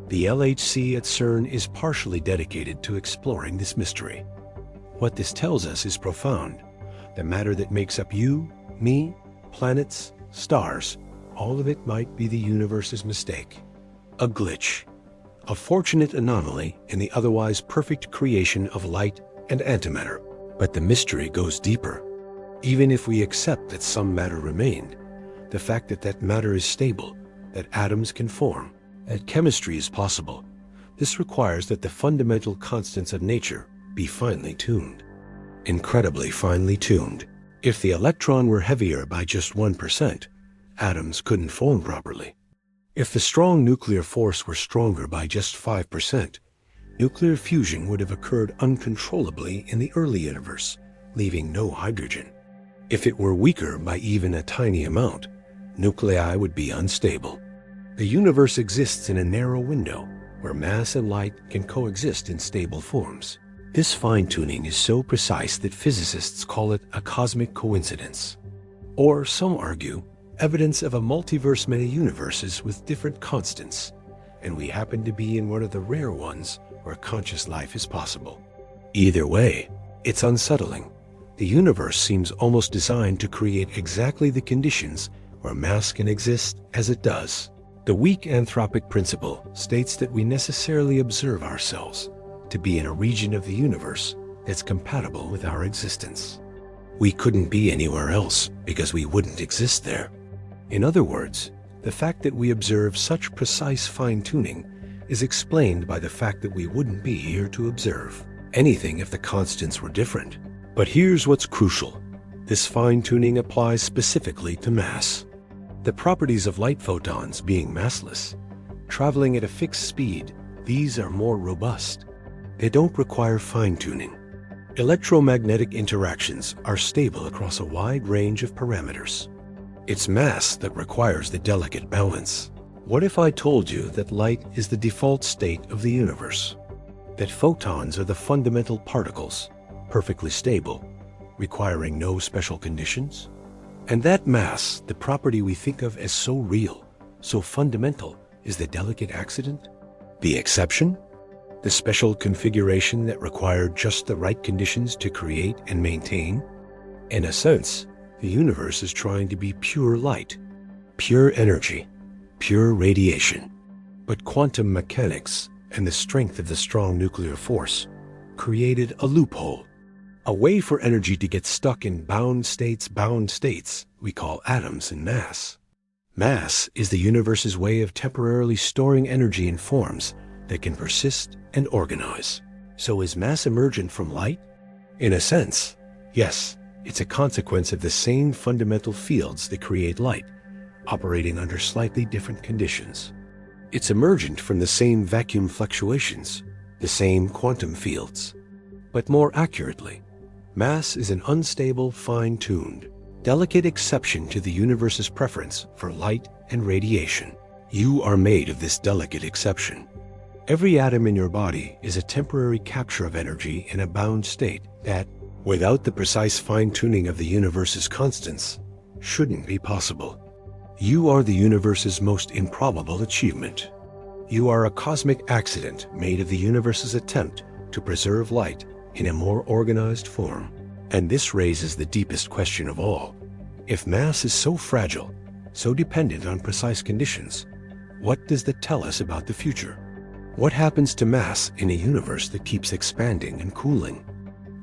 The LHC at CERN is partially dedicated to exploring this mystery. What this tells us is profound. The matter that makes up you, me, planets, stars, all of it might be the universe's mistake. A glitch. A fortunate anomaly in the otherwise perfect creation of light and antimatter. But the mystery goes deeper. Even if we accept that some matter remained, the fact that that matter is stable, that atoms can form, that chemistry is possible, this requires that the fundamental constants of nature be finely tuned. Incredibly finely tuned. If the electron were heavier by just 1%, atoms couldn't form properly. If the strong nuclear force were stronger by just 5%, nuclear fusion would have occurred uncontrollably in the early universe, leaving no hydrogen. If it were weaker by even a tiny amount, nuclei would be unstable. The universe exists in a narrow window where mass and light can coexist in stable forms. This fine-tuning is so precise that physicists call it a cosmic coincidence. Or, some argue, evidence of a multiverse, many universes with different constants, and we happen to be in one of the rare ones where conscious life is possible. Either way, it's unsettling. The universe seems almost designed to create exactly the conditions where mass can exist as it does. The weak anthropic principle states that we necessarily observe ourselves to be in a region of the universe that's compatible with our existence. We couldn't be anywhere else because we wouldn't exist there. In other words, The fact that we observe such precise fine-tuning is explained by the fact that we wouldn't be here to observe anything if the constants were different. But here's what's crucial. This fine-tuning applies specifically to mass. The properties of light photons being massless, traveling at a fixed speed, these are more robust. They don't require fine-tuning. Electromagnetic interactions are stable across a wide range of parameters. It's mass that requires the delicate balance. What if I told you that light is the default state of the universe? That photons are the fundamental particles, perfectly stable, requiring no special conditions? And that mass, the property we think of as so real, so fundamental, is the delicate accident? The exception? The special configuration that required just the right conditions to create and maintain? In a sense, the universe is trying to be pure light, pure energy, pure radiation. But quantum mechanics and the strength of the strong nuclear force created a loophole, a way for energy to get stuck in bound states we call atoms and mass. Mass is the universe's way of temporarily storing energy in forms that can persist and organize. So is mass emergent from light? In a sense, yes. It's a consequence of the same fundamental fields that create light, operating under slightly different conditions. It's emergent from the same vacuum fluctuations, the same quantum fields. But more accurately, mass is an unstable, fine-tuned, delicate exception to the universe's preference for light and radiation. You are made of this delicate exception. Every atom in your body is a temporary capture of energy in a bound state that, without the precise fine-tuning of the universe's constants, shouldn't be possible. You are the universe's most improbable achievement. You are a cosmic accident made of the universe's attempt to preserve light in a more organized form. And this raises the deepest question of all. If mass is so fragile, so dependent on precise conditions, what does that tell us about the future? What happens to mass in a universe that keeps expanding and cooling?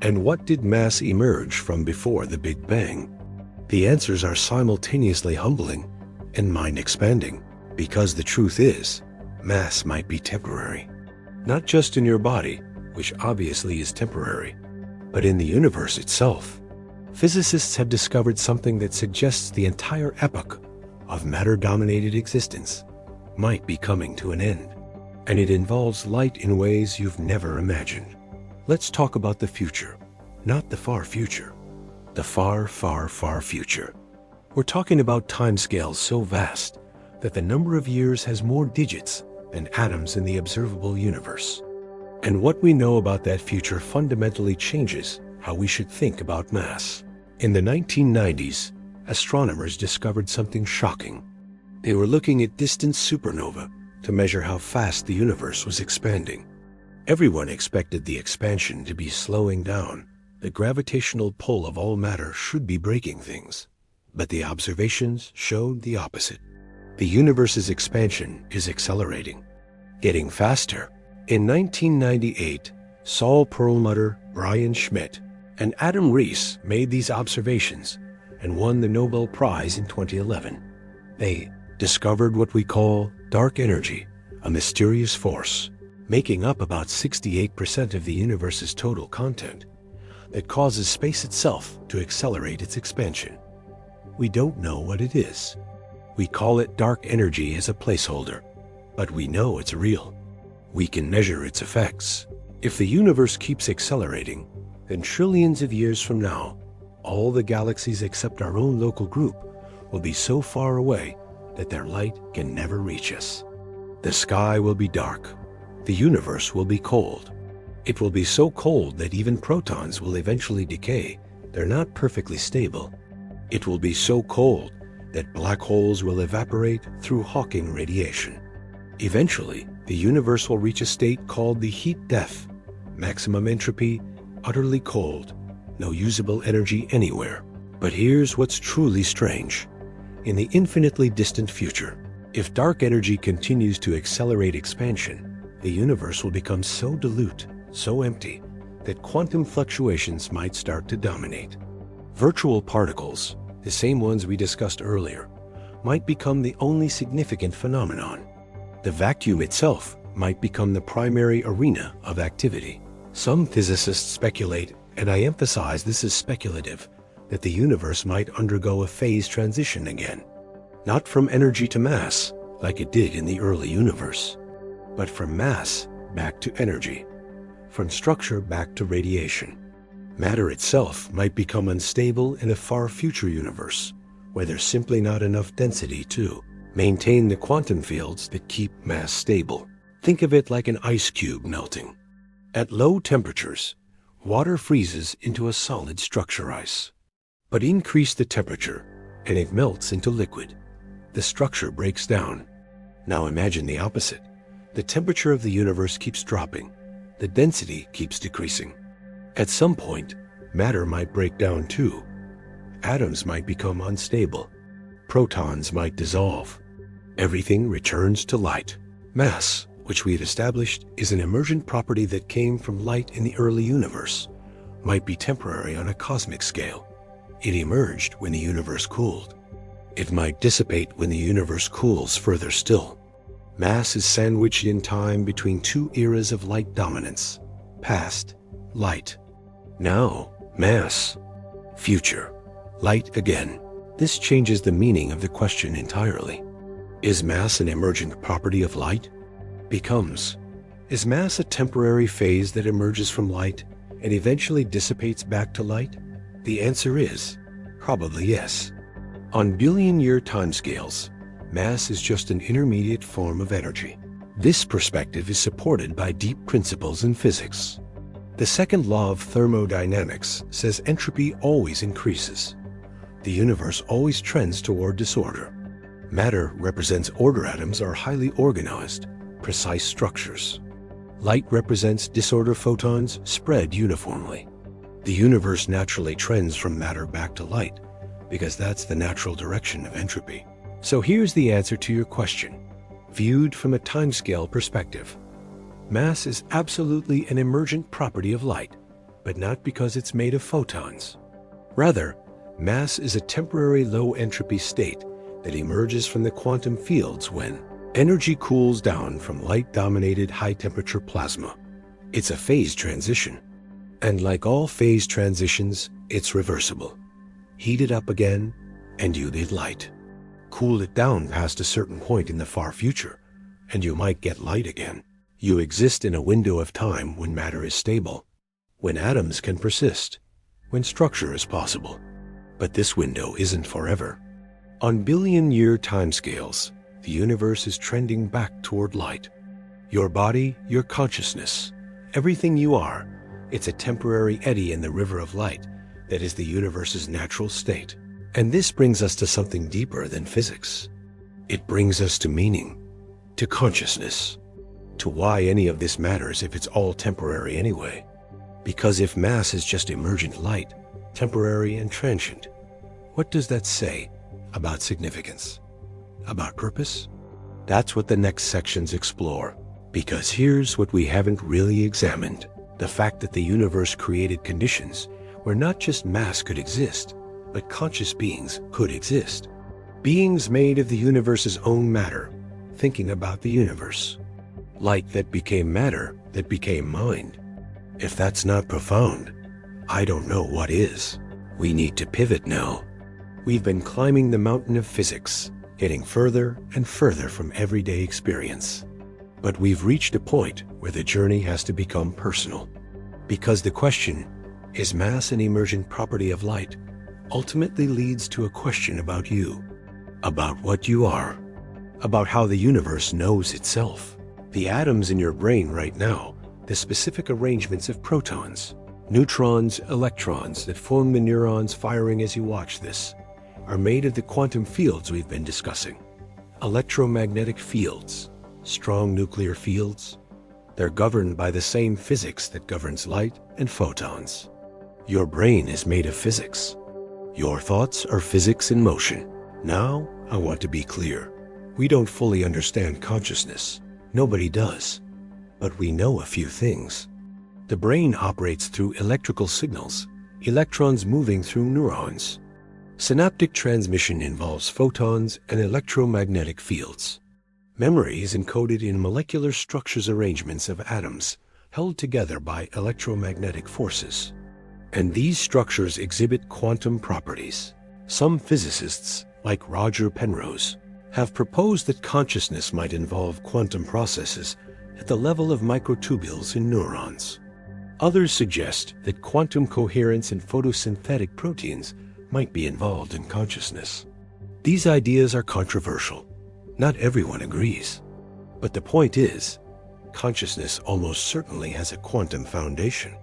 And what did mass emerge from before the Big Bang? The answers are simultaneously humbling and mind-expanding, because the truth is, mass might be temporary. Not just in your body, which obviously is temporary, but in the universe itself. Physicists have discovered something that suggests the entire epoch of matter-dominated existence might be coming to an end. And it involves light in ways you've never imagined. Let's talk about the future, not the far future. The far, far, far future. We're talking about timescales so vast that the number of years has more digits than atoms in the observable universe. And what we know about that future fundamentally changes how we should think about mass. In the 1990s, astronomers discovered something shocking. They were looking at distant supernovae to measure how fast the universe was expanding. Everyone expected the expansion to be slowing down. The gravitational pull of all matter should be breaking things. But the observations showed the opposite. The universe's expansion is accelerating, getting faster. In 1998, Saul Perlmutter, Brian Schmidt, and Adam Rees made these observations and won the Nobel Prize in 2011. They discovered what we call dark energy, a mysterious force, making up about 68% of the universe's total content, that causes space itself to accelerate its expansion. We don't know what it is. We call it dark energy as a placeholder, but we know it's real. We can measure its effects. If the universe keeps accelerating, then trillions of years from now, all the galaxies except our own local group will be so far away that their light can never reach us. The sky will be dark. The universe will be cold. It will be so cold that even protons will eventually decay. They're not perfectly stable. It will be so cold that black holes will evaporate through Hawking radiation. Eventually, the universe will reach a state called the heat death, maximum entropy, utterly cold, no usable energy anywhere. But here's what's truly strange. In the infinitely distant future, if dark energy continues to accelerate expansion, the universe will become so dilute, so empty, that quantum fluctuations might start to dominate. Virtual particles, the same ones we discussed earlier, might become the only significant phenomenon. The vacuum itself might become the primary arena of activity. Some physicists speculate, and I emphasize this is speculative, that the universe might undergo a phase transition again. Not from energy to mass, like it did in the early universe, but from mass back to energy, from structure back to radiation. Matter itself might become unstable in a far future universe, where there's simply not enough density to maintain the quantum fields that keep mass stable. Think of it like an ice cube melting. At low temperatures, water freezes into a solid structure ice. But increase the temperature, and it melts into liquid. The structure breaks down. Now imagine the opposite. The temperature of the universe keeps dropping. The density keeps decreasing. At some point, matter might break down too. Atoms might become unstable. Protons might dissolve. Everything returns to light. Mass, which we've established, is an emergent property that came from light in the early universe, might be temporary on a cosmic scale. It emerged when the universe cooled. It might dissipate when the universe cools further still. Mass is sandwiched in time between two eras of light dominance. Past, light. Now, mass. Future, light again. This changes the meaning of the question entirely. Is mass an emergent property of light? Becomes. Is mass a temporary phase that emerges from light and eventually dissipates back to light? The answer is probably yes. On billion-year timescales, mass is just an intermediate form of energy. This perspective is supported by deep principles in physics. The second law of thermodynamics says entropy always increases. The universe always trends toward disorder. Matter represents order. Atoms are highly organized, precise structures. Light represents disorder. Photons spread uniformly. The universe naturally trends from matter back to light, because that's the natural direction of entropy. So here's the answer to your question, viewed from a timescale perspective. Mass is absolutely an emergent property of light, but not because it's made of photons. Rather, mass is a temporary low entropy state that emerges from the quantum fields when energy cools down from light-dominated high-temperature plasma. It's a phase transition. And like all phase transitions, it's reversible. Heat it up again, and you get light. Cool it down past a certain point in the far future, and you might get light again. You exist in a window of time when matter is stable, when atoms can persist, when structure is possible. But this window isn't forever. On billion-year timescales, the universe is trending back toward light. Your body, your consciousness, everything you are, it's a temporary eddy in the river of light that is the universe's natural state. And this brings us to something deeper than physics. It brings us to meaning, to consciousness, to why any of this matters if it's all temporary anyway. Because if mass is just emergent light, temporary and transient, what does that say about significance? About purpose? That's what the next sections explore. Because here's what we haven't really examined. The fact that the universe created conditions where not just mass could exist, but conscious beings could exist. Beings made of the universe's own matter, thinking about the universe. Light that became matter, that became mind. If that's not profound, I don't know what is. We need to pivot now. We've been climbing the mountain of physics, getting further and further from everyday experience. But we've reached a point where the journey has to become personal. Because the question, is mass an emergent property of light, ultimately leads to a question about you, about what you are, about how the universe knows itself. The atoms in your brain right now, the specific arrangements of protons, neutrons, electrons that form the neurons firing as you watch this, are made of the quantum fields we've been discussing. Electromagnetic fields, strong nuclear fields. They're governed by the same physics that governs light and photons. Your brain is made of physics. Your thoughts are physics in motion. Now, I want to be clear. We don't fully understand consciousness. Nobody does. But we know a few things. The brain operates through electrical signals, electrons moving through neurons. Synaptic transmission involves photons and electromagnetic fields. Memory is encoded in molecular structures arrangements of atoms held together by electromagnetic forces. And these structures exhibit quantum properties. Some physicists, like Roger Penrose, have proposed that consciousness might involve quantum processes at the level of microtubules in neurons. Others suggest that quantum coherence in photosynthetic proteins might be involved in consciousness. These ideas are controversial. Not everyone agrees. But the point is, consciousness almost certainly has a quantum foundation.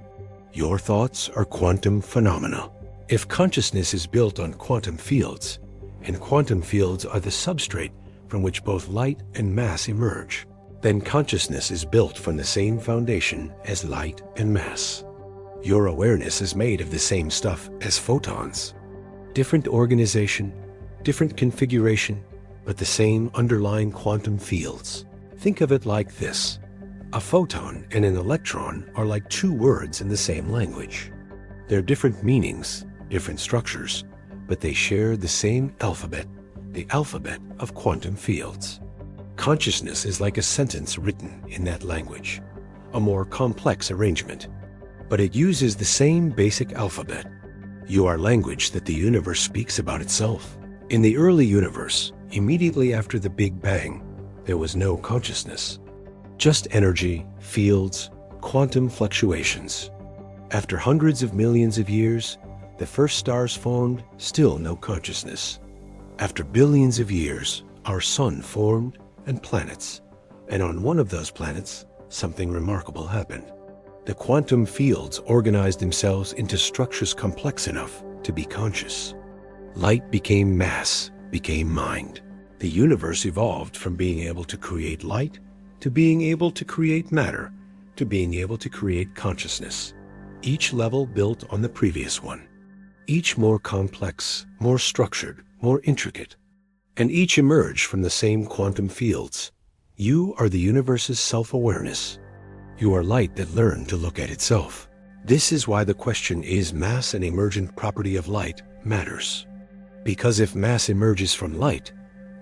Your thoughts are quantum phenomena. If consciousness is built on quantum fields, and quantum fields are the substrate from which both light and mass emerge, then consciousness is built from the same foundation as light and mass. Your awareness is made of the same stuff as photons. Different organization, different configuration, but the same underlying quantum fields. Think of it like this. A photon and an electron are like two words in the same language. They're different meanings, different structures, but they share the same alphabet, the alphabet of quantum fields. Consciousness is like a sentence written in that language, a more complex arrangement, but it uses the same basic alphabet. You are language that the universe speaks about itself. In the early universe, immediately after the Big Bang, there was no consciousness. Just energy, fields, quantum fluctuations. After hundreds of millions of years, the first stars formed, still no consciousness. After billions of years, our sun formed and planets. And on one of those planets, something remarkable happened. The quantum fields organized themselves into structures complex enough to be conscious. Light became mass, became mind. The universe evolved from being able to create light to being able to create matter to being able to create consciousness. Each level built on the previous one. Each more complex, more structured, more intricate. And each emerged from the same quantum fields. You are the universe's self-awareness. You are light that learned to look at itself. This is why the question, is mass an emergent property of light, matters. Because if mass emerges from light,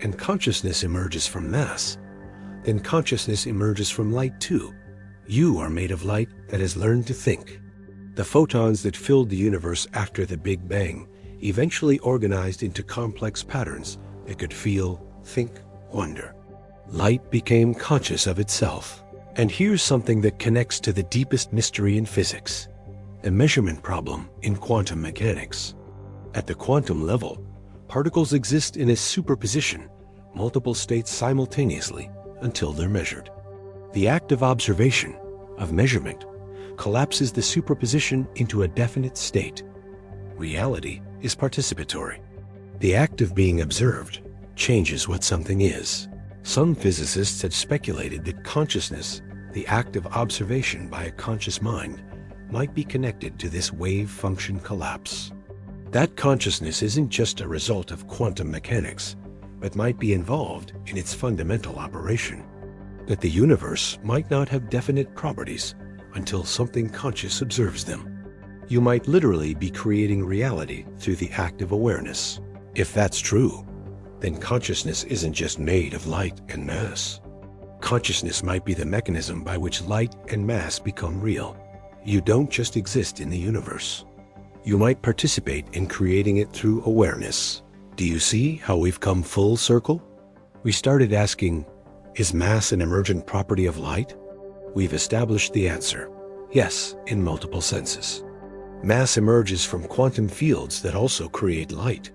and consciousness emerges from mass, then consciousness emerges from light too. You are made of light that has learned to think. The photons that filled the universe after the Big Bang eventually organized into complex patterns that could feel, think, wonder. Light became conscious of itself. And here's something that connects to the deepest mystery in physics, the measurement problem in quantum mechanics. At the quantum level, particles exist in a superposition, multiple states simultaneously, until they're measured. The act of observation, of measurement, collapses the superposition into a definite state. Reality is participatory. The act of being observed changes what something is. Some physicists have speculated that consciousness, the act of observation by a conscious mind, might be connected to this wave function collapse. That consciousness isn't just a result of quantum mechanics, but might be involved in its fundamental operation. That the universe might not have definite properties until something conscious observes them. You might literally be creating reality through the act of awareness. If that's true, then consciousness isn't just made of light and mass. Consciousness might be the mechanism by which light and mass become real. You don't just exist in the universe. You might participate in creating it through awareness. Do you see how we've come full circle? We started asking, is mass an emergent property of light? We've established the answer. Yes, in multiple senses. Mass emerges from quantum fields that also create light.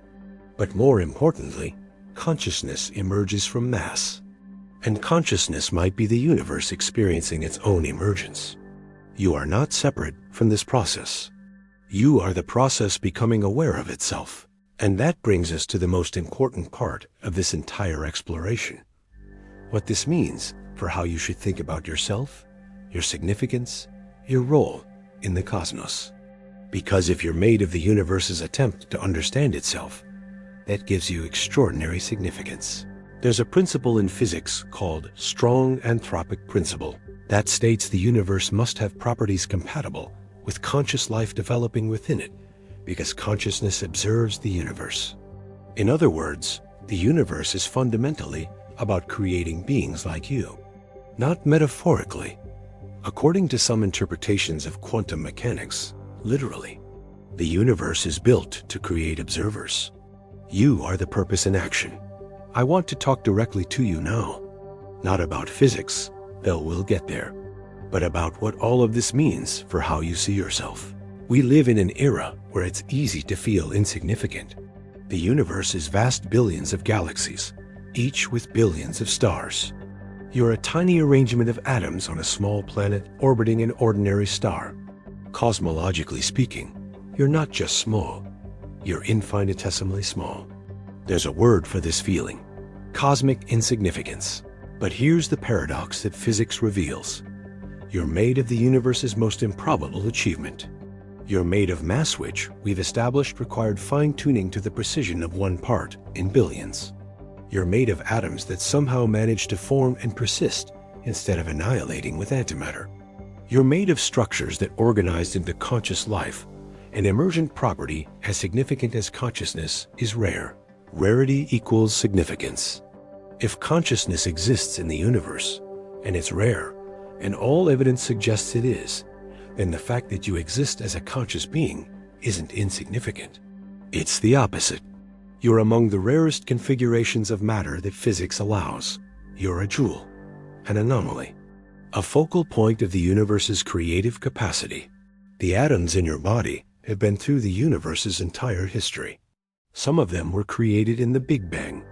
But more importantly, consciousness emerges from mass. And consciousness might be the universe experiencing its own emergence. You are not separate from this process. You are the process becoming aware of itself. And that brings us to the most important part of this entire exploration. What this means for how you should think about yourself, your significance, your role in the cosmos. Because if you're made of the universe's attempt to understand itself, that gives you extraordinary significance. There's a principle in physics called strong anthropic principle that states the universe must have properties compatible with conscious life developing within it Because consciousness observes the universe. In other words, the universe is fundamentally about creating beings like you, not metaphorically. According to some interpretations of quantum mechanics, literally, the universe is built to create observers. You are the purpose in action. I want to talk directly to you now, not about physics, though we'll get there, but about what all of this means for how you see yourself. We live in an era where it's easy to feel insignificant. The universe is vast billions of galaxies, each with billions of stars. You're a tiny arrangement of atoms on a small planet orbiting an ordinary star. Cosmologically speaking, you're not just small, you're infinitesimally small. There's a word for this feeling: cosmic insignificance. But here's the paradox that physics reveals. You're made of the universe's most improbable achievement. You're made of mass which, we've established, required fine-tuning to the precision of 1 part in billions. You're made of atoms that somehow manage to form and persist instead of annihilating with antimatter. You're made of structures that organized into conscious life. An emergent property as significant as consciousness is rare. Rarity equals significance. If consciousness exists in the universe, and it's rare, and all evidence suggests it is, then the fact that you exist as a conscious being isn't insignificant. It's the opposite. You're among the rarest configurations of matter that physics allows. You're a jewel, an anomaly, a focal point of the universe's creative capacity. The atoms in your body have been through the universe's entire history. Some of them were created in the Big Bang.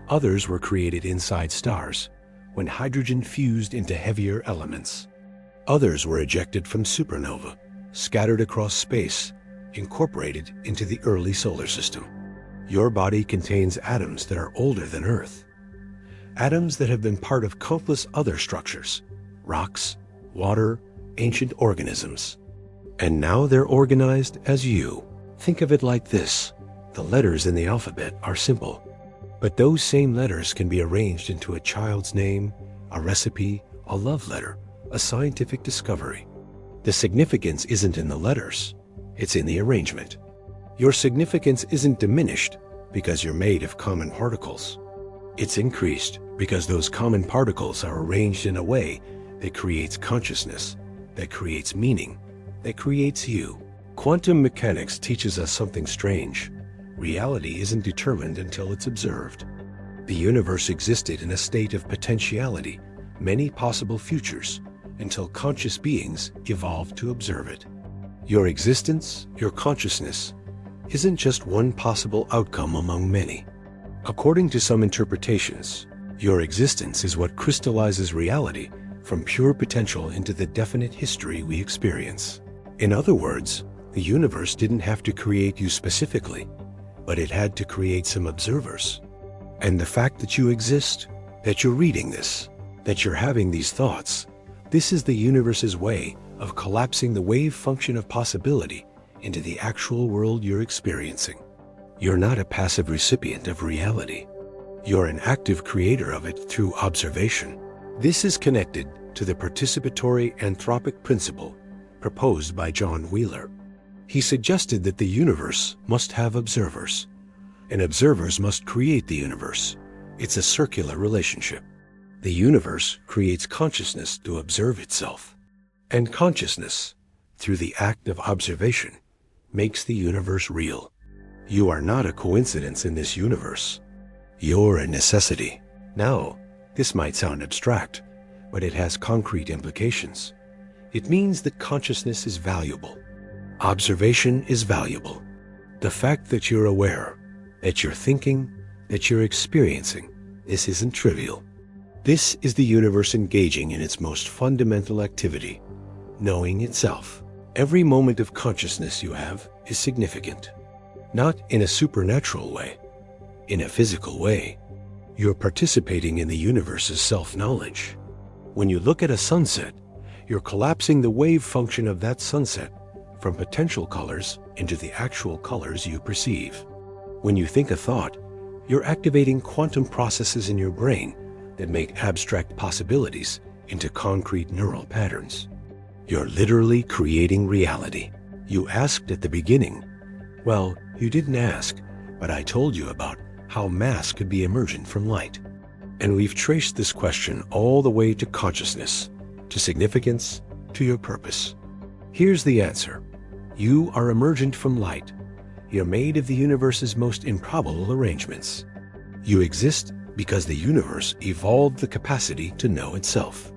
Others were created inside stars, when hydrogen fused into heavier elements. Others were ejected from supernova, scattered across space, incorporated into the early solar system. Your body contains atoms that are older than Earth. Atoms that have been part of countless other structures, rocks, water, ancient organisms. And now they're organized as you. Think of it like this. The letters in the alphabet are simple, but those same letters can be arranged into a child's name, a recipe, a love letter, a scientific discovery. The significance isn't in the letters, it's in the arrangement. Your significance isn't diminished because you're made of common particles. It's increased because those common particles are arranged in a way that creates consciousness, that creates meaning, that creates you. Quantum mechanics teaches us something strange. Reality isn't determined until it's observed. The universe existed in a state of potentiality, many possible futures, until conscious beings evolved to observe it. Your existence, your consciousness, isn't just one possible outcome among many. According to some interpretations, your existence is what crystallizes reality from pure potential into the definite history we experience. In other words, the universe didn't have to create you specifically, but it had to create some observers. And the fact that you exist, that you're reading this, that you're having these thoughts, this is the universe's way of collapsing the wave function of possibility into the actual world you're experiencing. You're not a passive recipient of reality. You're an active creator of it through observation. This is connected to the participatory anthropic principle proposed by John Wheeler. He suggested that the universe must have observers, and observers must create the universe. It's a circular relationship. The universe creates consciousness to observe itself, and consciousness, through the act of observation, makes the universe real. You are not a coincidence in this universe. You're a necessity. Now, this might sound abstract, but it has concrete implications. It means that consciousness is valuable. Observation is valuable. The fact that you're aware, that you're thinking, that you're experiencing, this isn't trivial. This is the universe engaging in its most fundamental activity, knowing itself. Every moment of consciousness you have is significant. Not in a supernatural way, in a physical way. You're participating in the universe's self-knowledge. When you look at a sunset, you're collapsing the wave function of that sunset from potential colors into the actual colors you perceive. When you think a thought, you're activating quantum processes in your brain that make abstract possibilities into concrete neural patterns. You're literally creating reality. You asked at the beginning, Well, you didn't ask, but I told you about how mass could be emergent from light. And we've traced this question all the way to consciousness, to significance, to your purpose. Here's the answer. You are emergent from light. You're made of the universe's most improbable arrangements. You exist because the universe evolved the capacity to know itself.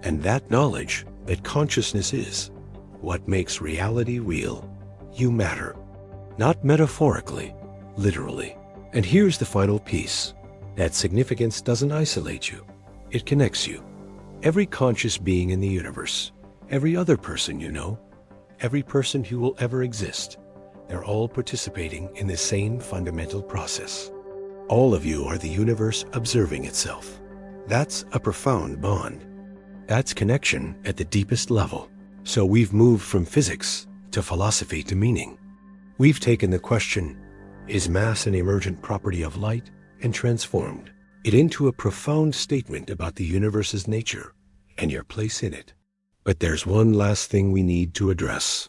And that knowledge, that consciousness is, what makes reality real. You matter. Not metaphorically, literally. And here's the final piece. That significance doesn't isolate you. It connects you. Every conscious being in the universe, every other person you know, every person who will ever exist, they're all participating in the same fundamental process. All of you are the universe observing itself. That's a profound bond. That's connection at the deepest level. So we've moved from physics to philosophy to meaning. We've taken the question, is mass an emergent property of light, and transformed it into a profound statement about the universe's nature and your place in it. But there's one last thing we need to address.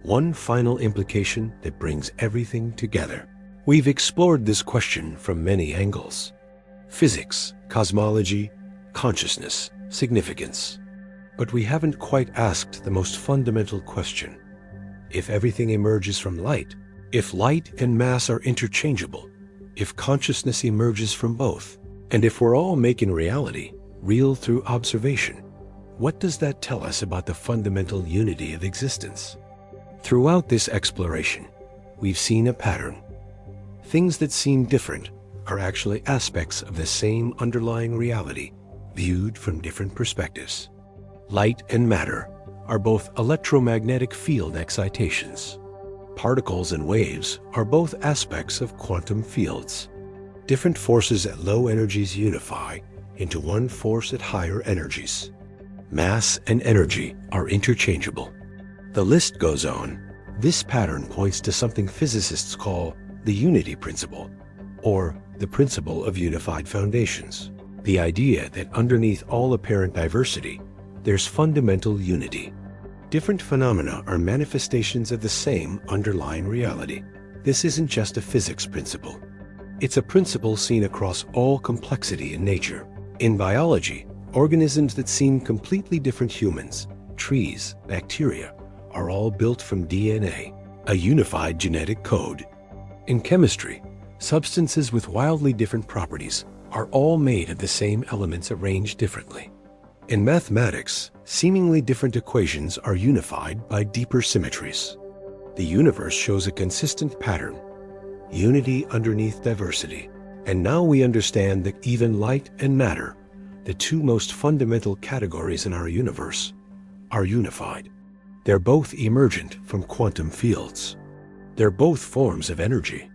One final implication that brings everything together. We've explored this question from many angles. Physics, cosmology, consciousness, significance. But we haven't quite asked the most fundamental question. If everything emerges from light, if light and mass are interchangeable, if consciousness emerges from both, and if we're all making reality real through observation, what does that tell us about the fundamental unity of existence? Throughout this exploration, we've seen a pattern. Things that seem different are actually aspects of the same underlying reality, viewed from different perspectives. Light and matter are both electromagnetic field excitations. Particles and waves are both aspects of quantum fields. Different forces at low energies unify into one force at higher energies. Mass and energy are interchangeable. The list goes on. This pattern points to something physicists call the unity principle, or the principle of unified foundations. The idea that underneath all apparent diversity, there's fundamental unity. Different phenomena are manifestations of the same underlying reality. This isn't just a physics principle. It's a principle seen across all complexity in nature. In biology, organisms that seem completely different humans, trees, bacteria, are all built from DNA, a unified genetic code. In chemistry, substances with wildly different properties are all made of the same elements arranged differently. In mathematics, seemingly different equations are unified by deeper symmetries. The universe shows a consistent pattern, unity underneath diversity. And now we understand that even light and matter, the two most fundamental categories in our universe, are unified. They're both emergent from quantum fields. They're both forms of energy.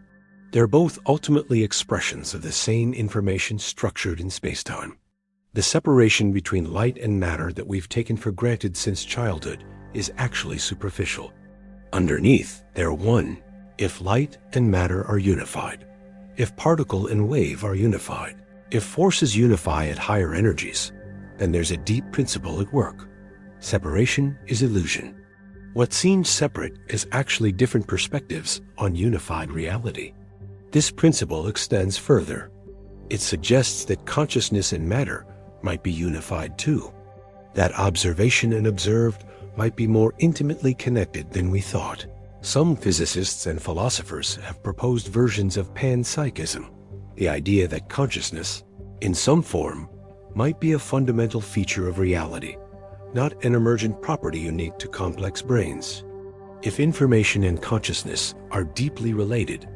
They're both ultimately expressions of the same information structured in spacetime. The separation between light and matter that we've taken for granted since childhood is actually superficial. Underneath, they're one. If light and matter are unified, if particle and wave are unified, if forces unify at higher energies, then there's a deep principle at work. Separation is illusion. What seems separate is actually different perspectives on unified reality. This principle extends further. It suggests that consciousness and matter might be unified too. That observation and observed might be more intimately connected than we thought. Some physicists and philosophers have proposed versions of panpsychism, the idea that consciousness, in some form, might be a fundamental feature of reality, not an emergent property unique to complex brains. If information and consciousness are deeply related,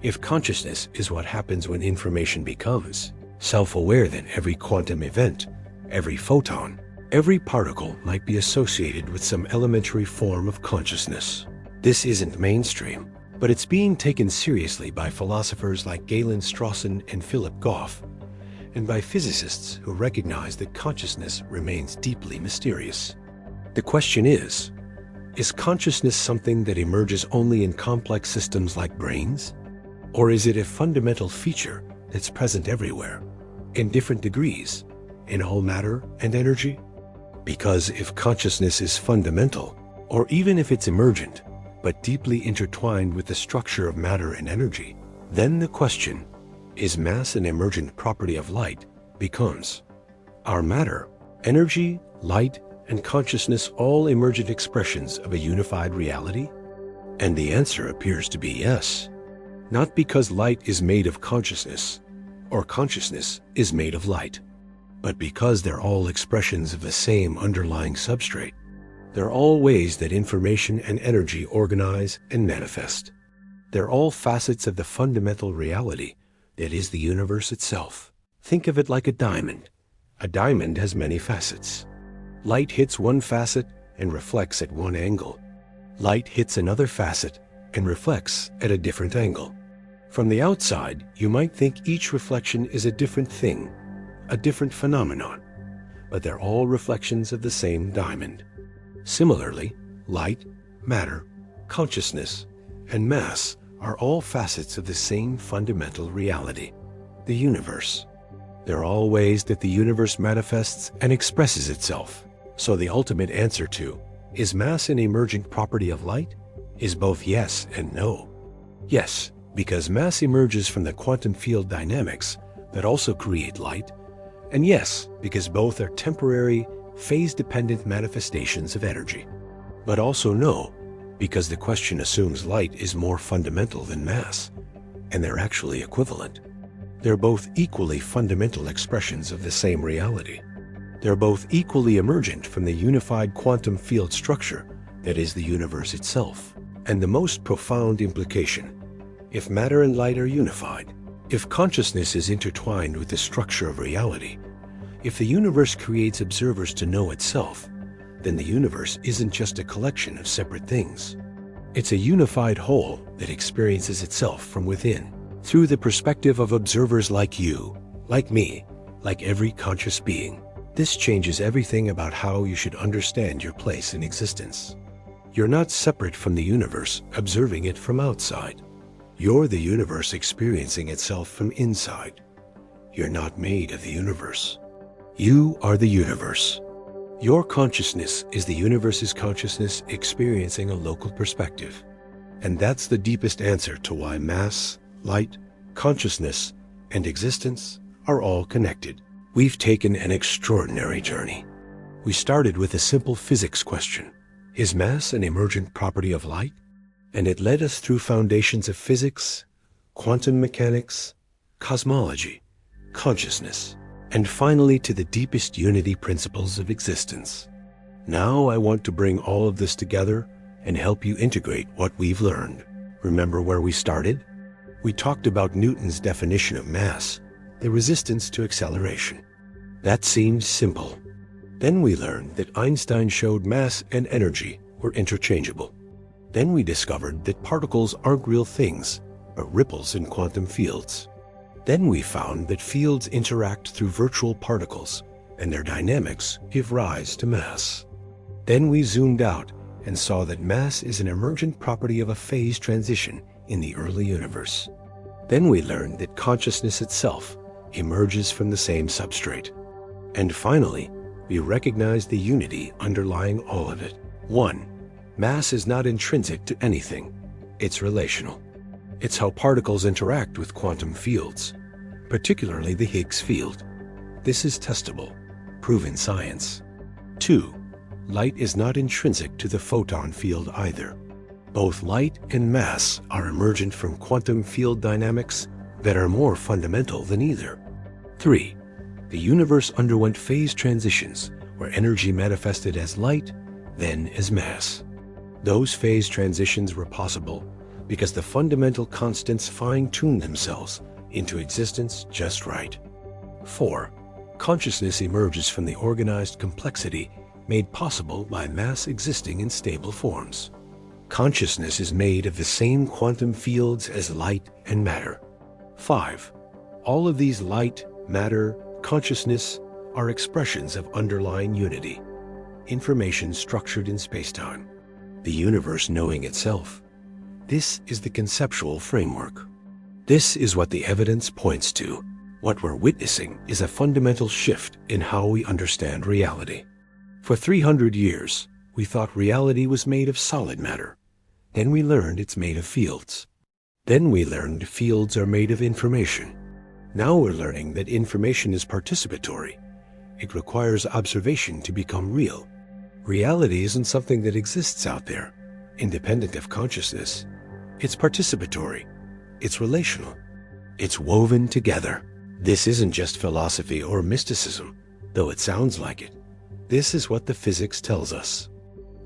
if consciousness is what happens when information becomes self-aware, then every quantum event, every photon, every particle might be associated with some elementary form of consciousness. This isn't mainstream, but it's being taken seriously by philosophers like Galen Strawson and Philip Goff, and by physicists who recognize that consciousness remains deeply mysterious. The question is consciousness something that emerges only in complex systems like brains? Or is it a fundamental feature that's present everywhere, in different degrees, in all matter and energy? Because if consciousness is fundamental, or even if it's emergent, but deeply intertwined with the structure of matter and energy, then the question, is mass an emergent property of light, becomes, are matter, energy, light, and consciousness all emergent expressions of a unified reality? And the answer appears to be yes. Not because light is made of consciousness, or consciousness is made of light, but because they're all expressions of the same underlying substrate. They're all ways that information and energy organize and manifest. They're all facets of the fundamental reality that is the universe itself. Think of it like a diamond. A diamond has many facets. Light hits one facet and reflects at one angle. Light hits another facet and reflects at a different angle. From the outside, you might think each reflection is a different thing, a different phenomenon, but they're all reflections of the same diamond. Similarly, light, matter, consciousness, and mass are all facets of the same fundamental reality, the universe. They're all ways that the universe manifests and expresses itself. So the ultimate answer to, is mass an emergent property of light, is both yes and no. Yes, because mass emerges from the quantum field dynamics that also create light, and yes, because both are temporary, phase-dependent manifestations of energy. But also no, because the question assumes light is more fundamental than mass, and they're actually equivalent. They're both equally fundamental expressions of the same reality. They're both equally emergent from the unified quantum field structure that is the universe itself. And the most profound implication, if matter and light are unified, if consciousness is intertwined with the structure of reality, if the universe creates observers to know itself, then the universe isn't just a collection of separate things. It's a unified whole that experiences itself from within, through the perspective of observers like you, like me, like every conscious being. This changes everything about how you should understand your place in existence. You're not separate from the universe, observing it from outside. You're the universe experiencing itself from inside. You're not made of the universe. You are the universe. Your consciousness is the universe's consciousness experiencing a local perspective. And that's the deepest answer to why mass, light, consciousness, and existence are all connected. We've taken an extraordinary journey. We started with a simple physics question. Is mass an emergent property of light? And it led us through foundations of physics, quantum mechanics, cosmology, consciousness, and finally to the deepest unity principles of existence. Now I want to bring all of this together and help you integrate what we've learned. Remember where we started? We talked about Newton's definition of mass, the resistance to acceleration. That seemed simple. Then we learned that Einstein showed mass and energy were interchangeable. Then we discovered that particles aren't real things, but ripples in quantum fields. Then we found that fields interact through virtual particles, and their dynamics give rise to mass. Then we zoomed out and saw that mass is an emergent property of a phase transition in the early universe. Then we learned that consciousness itself emerges from the same substrate. And finally, we recognized the unity underlying all of it. 1. Mass is not intrinsic to anything. It's relational. It's how particles interact with quantum fields, particularly the Higgs field. This is testable, proven science. 2. Light is not intrinsic to the photon field either. Both light and mass are emergent from quantum field dynamics that are more fundamental than either. 3. The universe underwent phase transitions where energy manifested as light, then as mass. Those phase transitions were possible because the fundamental constants fine-tuned themselves into existence just right. 4. Consciousness emerges from the organized complexity made possible by mass existing in stable forms. Consciousness is made of the same quantum fields as light and matter. 5. All of these light, matter, consciousness are expressions of underlying unity, information structured in spacetime, the universe knowing itself. This is the conceptual framework. This is what the evidence points to. What we're witnessing is a fundamental shift in how we understand reality. For 300 years, we thought reality was made of solid matter. Then we learned it's made of fields. Then we learned fields are made of information. Now we're learning that information is participatory. It requires observation to become real. Reality isn't something that exists out there, independent of consciousness. It's participatory. It's relational. It's woven together. This isn't just philosophy or mysticism, though it sounds like it. This is what the physics tells us.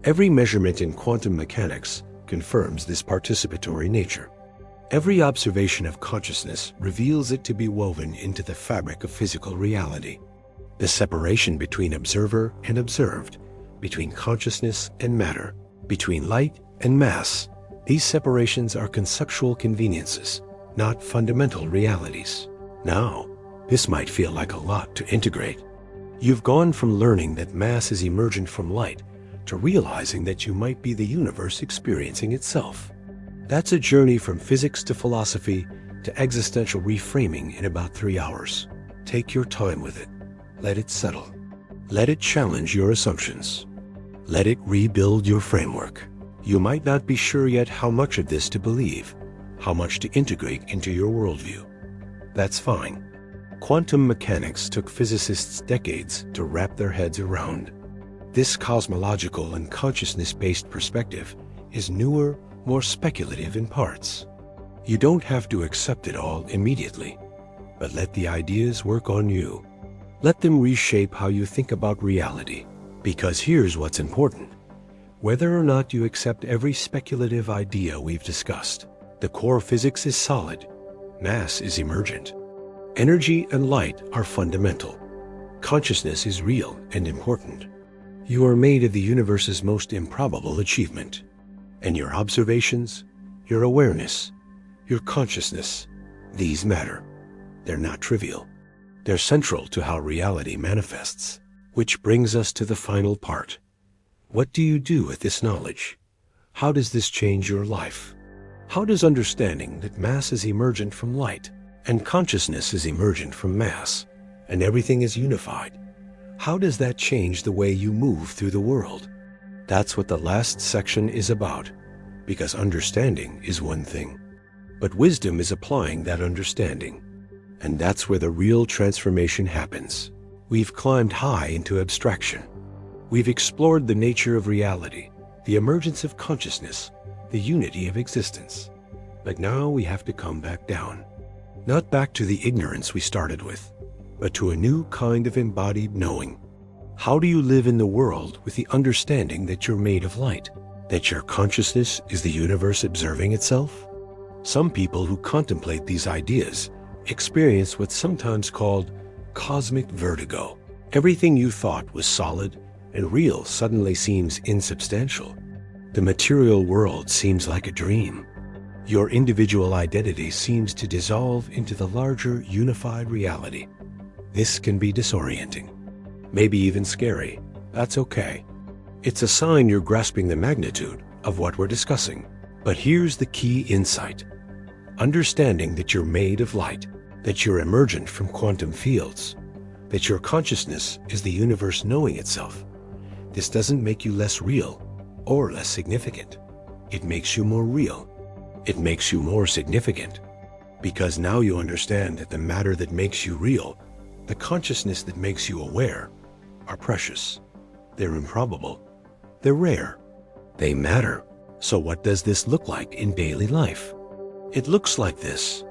Every measurement in quantum mechanics confirms this participatory nature. Every observation of consciousness reveals it to be woven into the fabric of physical reality. The separation between observer and observed, between consciousness and matter, between light and mass, these separations are conceptual conveniences, not fundamental realities. Now, this might feel like a lot to integrate. You've gone from learning that mass is emergent from light to realizing that you might be the universe experiencing itself. That's a journey from physics to philosophy to existential reframing in about 3 hours. Take your time with it. Let it settle. Let it challenge your assumptions. Let it rebuild your framework. You might not be sure yet how much of this to believe, how much to integrate into your worldview. That's fine. Quantum mechanics took physicists decades to wrap their heads around. This cosmological and consciousness-based perspective is newer, more speculative in parts. You don't have to accept it all immediately, but let the ideas work on you. Let them reshape how you think about reality, because here's what's important. Whether or not you accept every speculative idea we've discussed, the core physics is solid. Mass is emergent. Energy and light are fundamental. Consciousness is real and important. You are made of the universe's most improbable achievement. And your observations, your awareness, your consciousness, these matter. They're not trivial. They're central to how reality manifests. Which brings us to the final part. What do you do with this knowledge? How does this change your life? How does understanding that mass is emergent from light, and consciousness is emergent from mass, and everything is unified, how does that change the way you move through the world? That's what the last section is about, because understanding is one thing, but wisdom is applying that understanding, and that's where the real transformation happens. We've climbed high into abstraction. We've explored the nature of reality, the emergence of consciousness, the unity of existence. But now we have to come back down. Not back to the ignorance we started with, but to a new kind of embodied knowing. How do you live in the world with the understanding that you're made of light, that your consciousness is the universe observing itself? Some people who contemplate these ideas experience what's sometimes called cosmic vertigo. Everything you thought was solid and real suddenly seems insubstantial. The material world seems like a dream. Your individual identity seems to dissolve into the larger unified reality. This can be disorienting, maybe even scary. That's okay. It's a sign you're grasping the magnitude of what we're discussing. But here's the key insight. Understanding that you're made of light, that you're emergent from quantum fields, that your consciousness is the universe knowing itself. This doesn't make you less real or less significant. It makes you more real. It makes you more significant. Because now you understand that the matter that makes you real, the consciousness that makes you aware, are precious. They're improbable. They're rare. They matter. So what does this look like in daily life? It looks like this.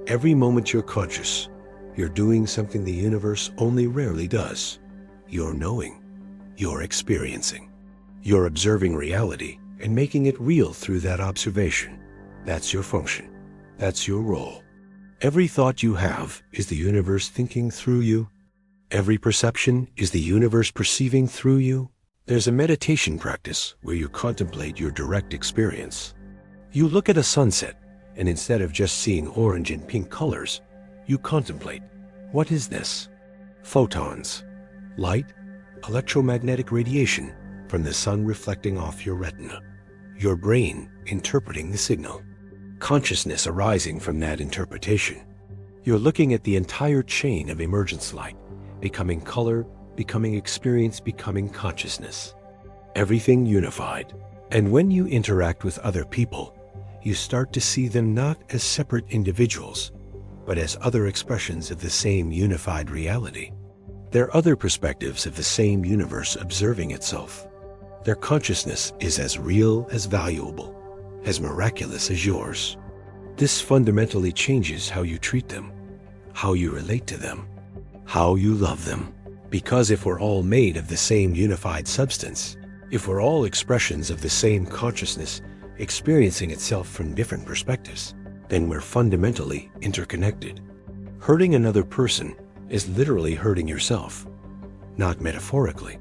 Every moment you're conscious, you're doing something the universe only rarely does. You're knowing. You're experiencing. You're observing reality and making it real through that observation. That's your function. That's your role. Every thought you have is the universe thinking through you. Every perception is the universe perceiving through you. There's a meditation practice where you contemplate your direct experience. You look at a sunset, and instead of just seeing orange and pink colors, you contemplate, what is this? Photons, light, electromagnetic radiation from the sun reflecting off your retina. Your brain interpreting the signal. Consciousness arising from that interpretation. You're looking at the entire chain of emergence light, becoming color, becoming experience, becoming consciousness. Everything unified. And when you interact with other people, you start to see them not as separate individuals, but as other expressions of the same unified reality. They're other perspectives of the same universe observing itself. Their consciousness is as real, as valuable, as miraculous as yours. This fundamentally changes how you treat them, how you relate to them, how you love them. Because if we're all made of the same unified substance, if we're all expressions of the same consciousness experiencing itself from different perspectives, then we're fundamentally interconnected. Hurting another person is literally hurting yourself, not metaphorically,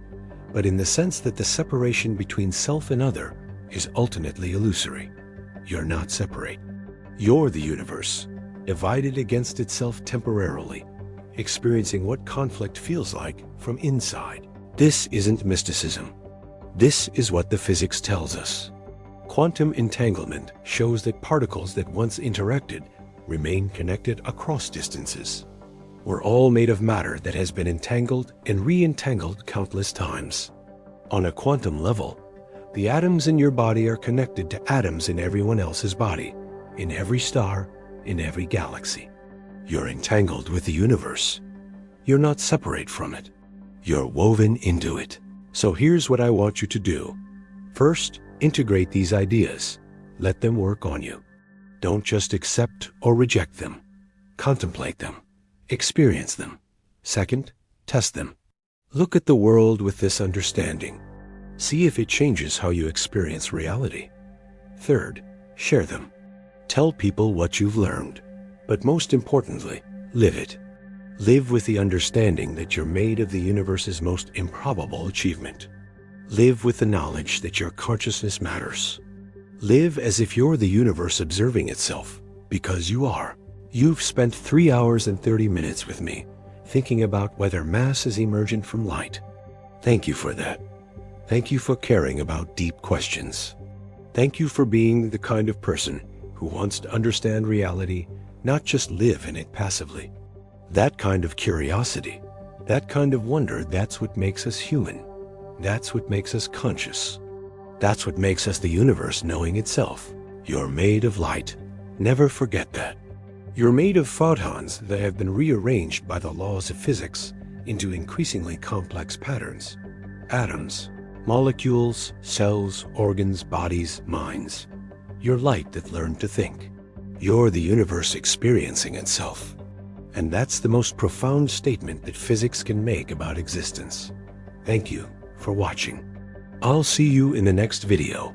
but in the sense that the separation between self and other is ultimately illusory. You're not separate. You're the universe, divided against itself temporarily, experiencing what conflict feels like from inside. This isn't mysticism. This is what the physics tells us. Quantum entanglement shows that particles that once interacted remain connected across distances. We're all made of matter that has been entangled and re-entangled countless times. On a quantum level, the atoms in your body are connected to atoms in everyone else's body, in every star, in every galaxy. You're entangled with the universe. You're not separate from it. You're woven into it. So here's what I want you to do. First, integrate these ideas. Let them work on you. Don't just accept or reject them. Contemplate them. Experience them. Second, test them. Look at the world with this understanding. See if it changes how you experience reality. Third, share them. Tell people what you've learned. But most importantly, live it. Live with the understanding that you're made of the universe's most improbable achievement. Live with the knowledge that your consciousness matters. Live as if you're the universe observing itself, because you are. You've spent 3 hours and 30 minutes with me, thinking about whether mass is emergent from light. Thank you for that. Thank you for caring about deep questions. Thank you for being the kind of person who wants to understand reality, not just live in it passively. That kind of curiosity, that kind of wonder, that's what makes us human. That's what makes us conscious. That's what makes us the universe knowing itself. You're made of light. Never forget that. You're made of photons that have been rearranged by the laws of physics into increasingly complex patterns. Atoms, molecules, cells, organs, bodies, minds. You're light that learned to think. You're the universe experiencing itself. And that's the most profound statement that physics can make about existence. Thank you for watching. I'll see you in the next video.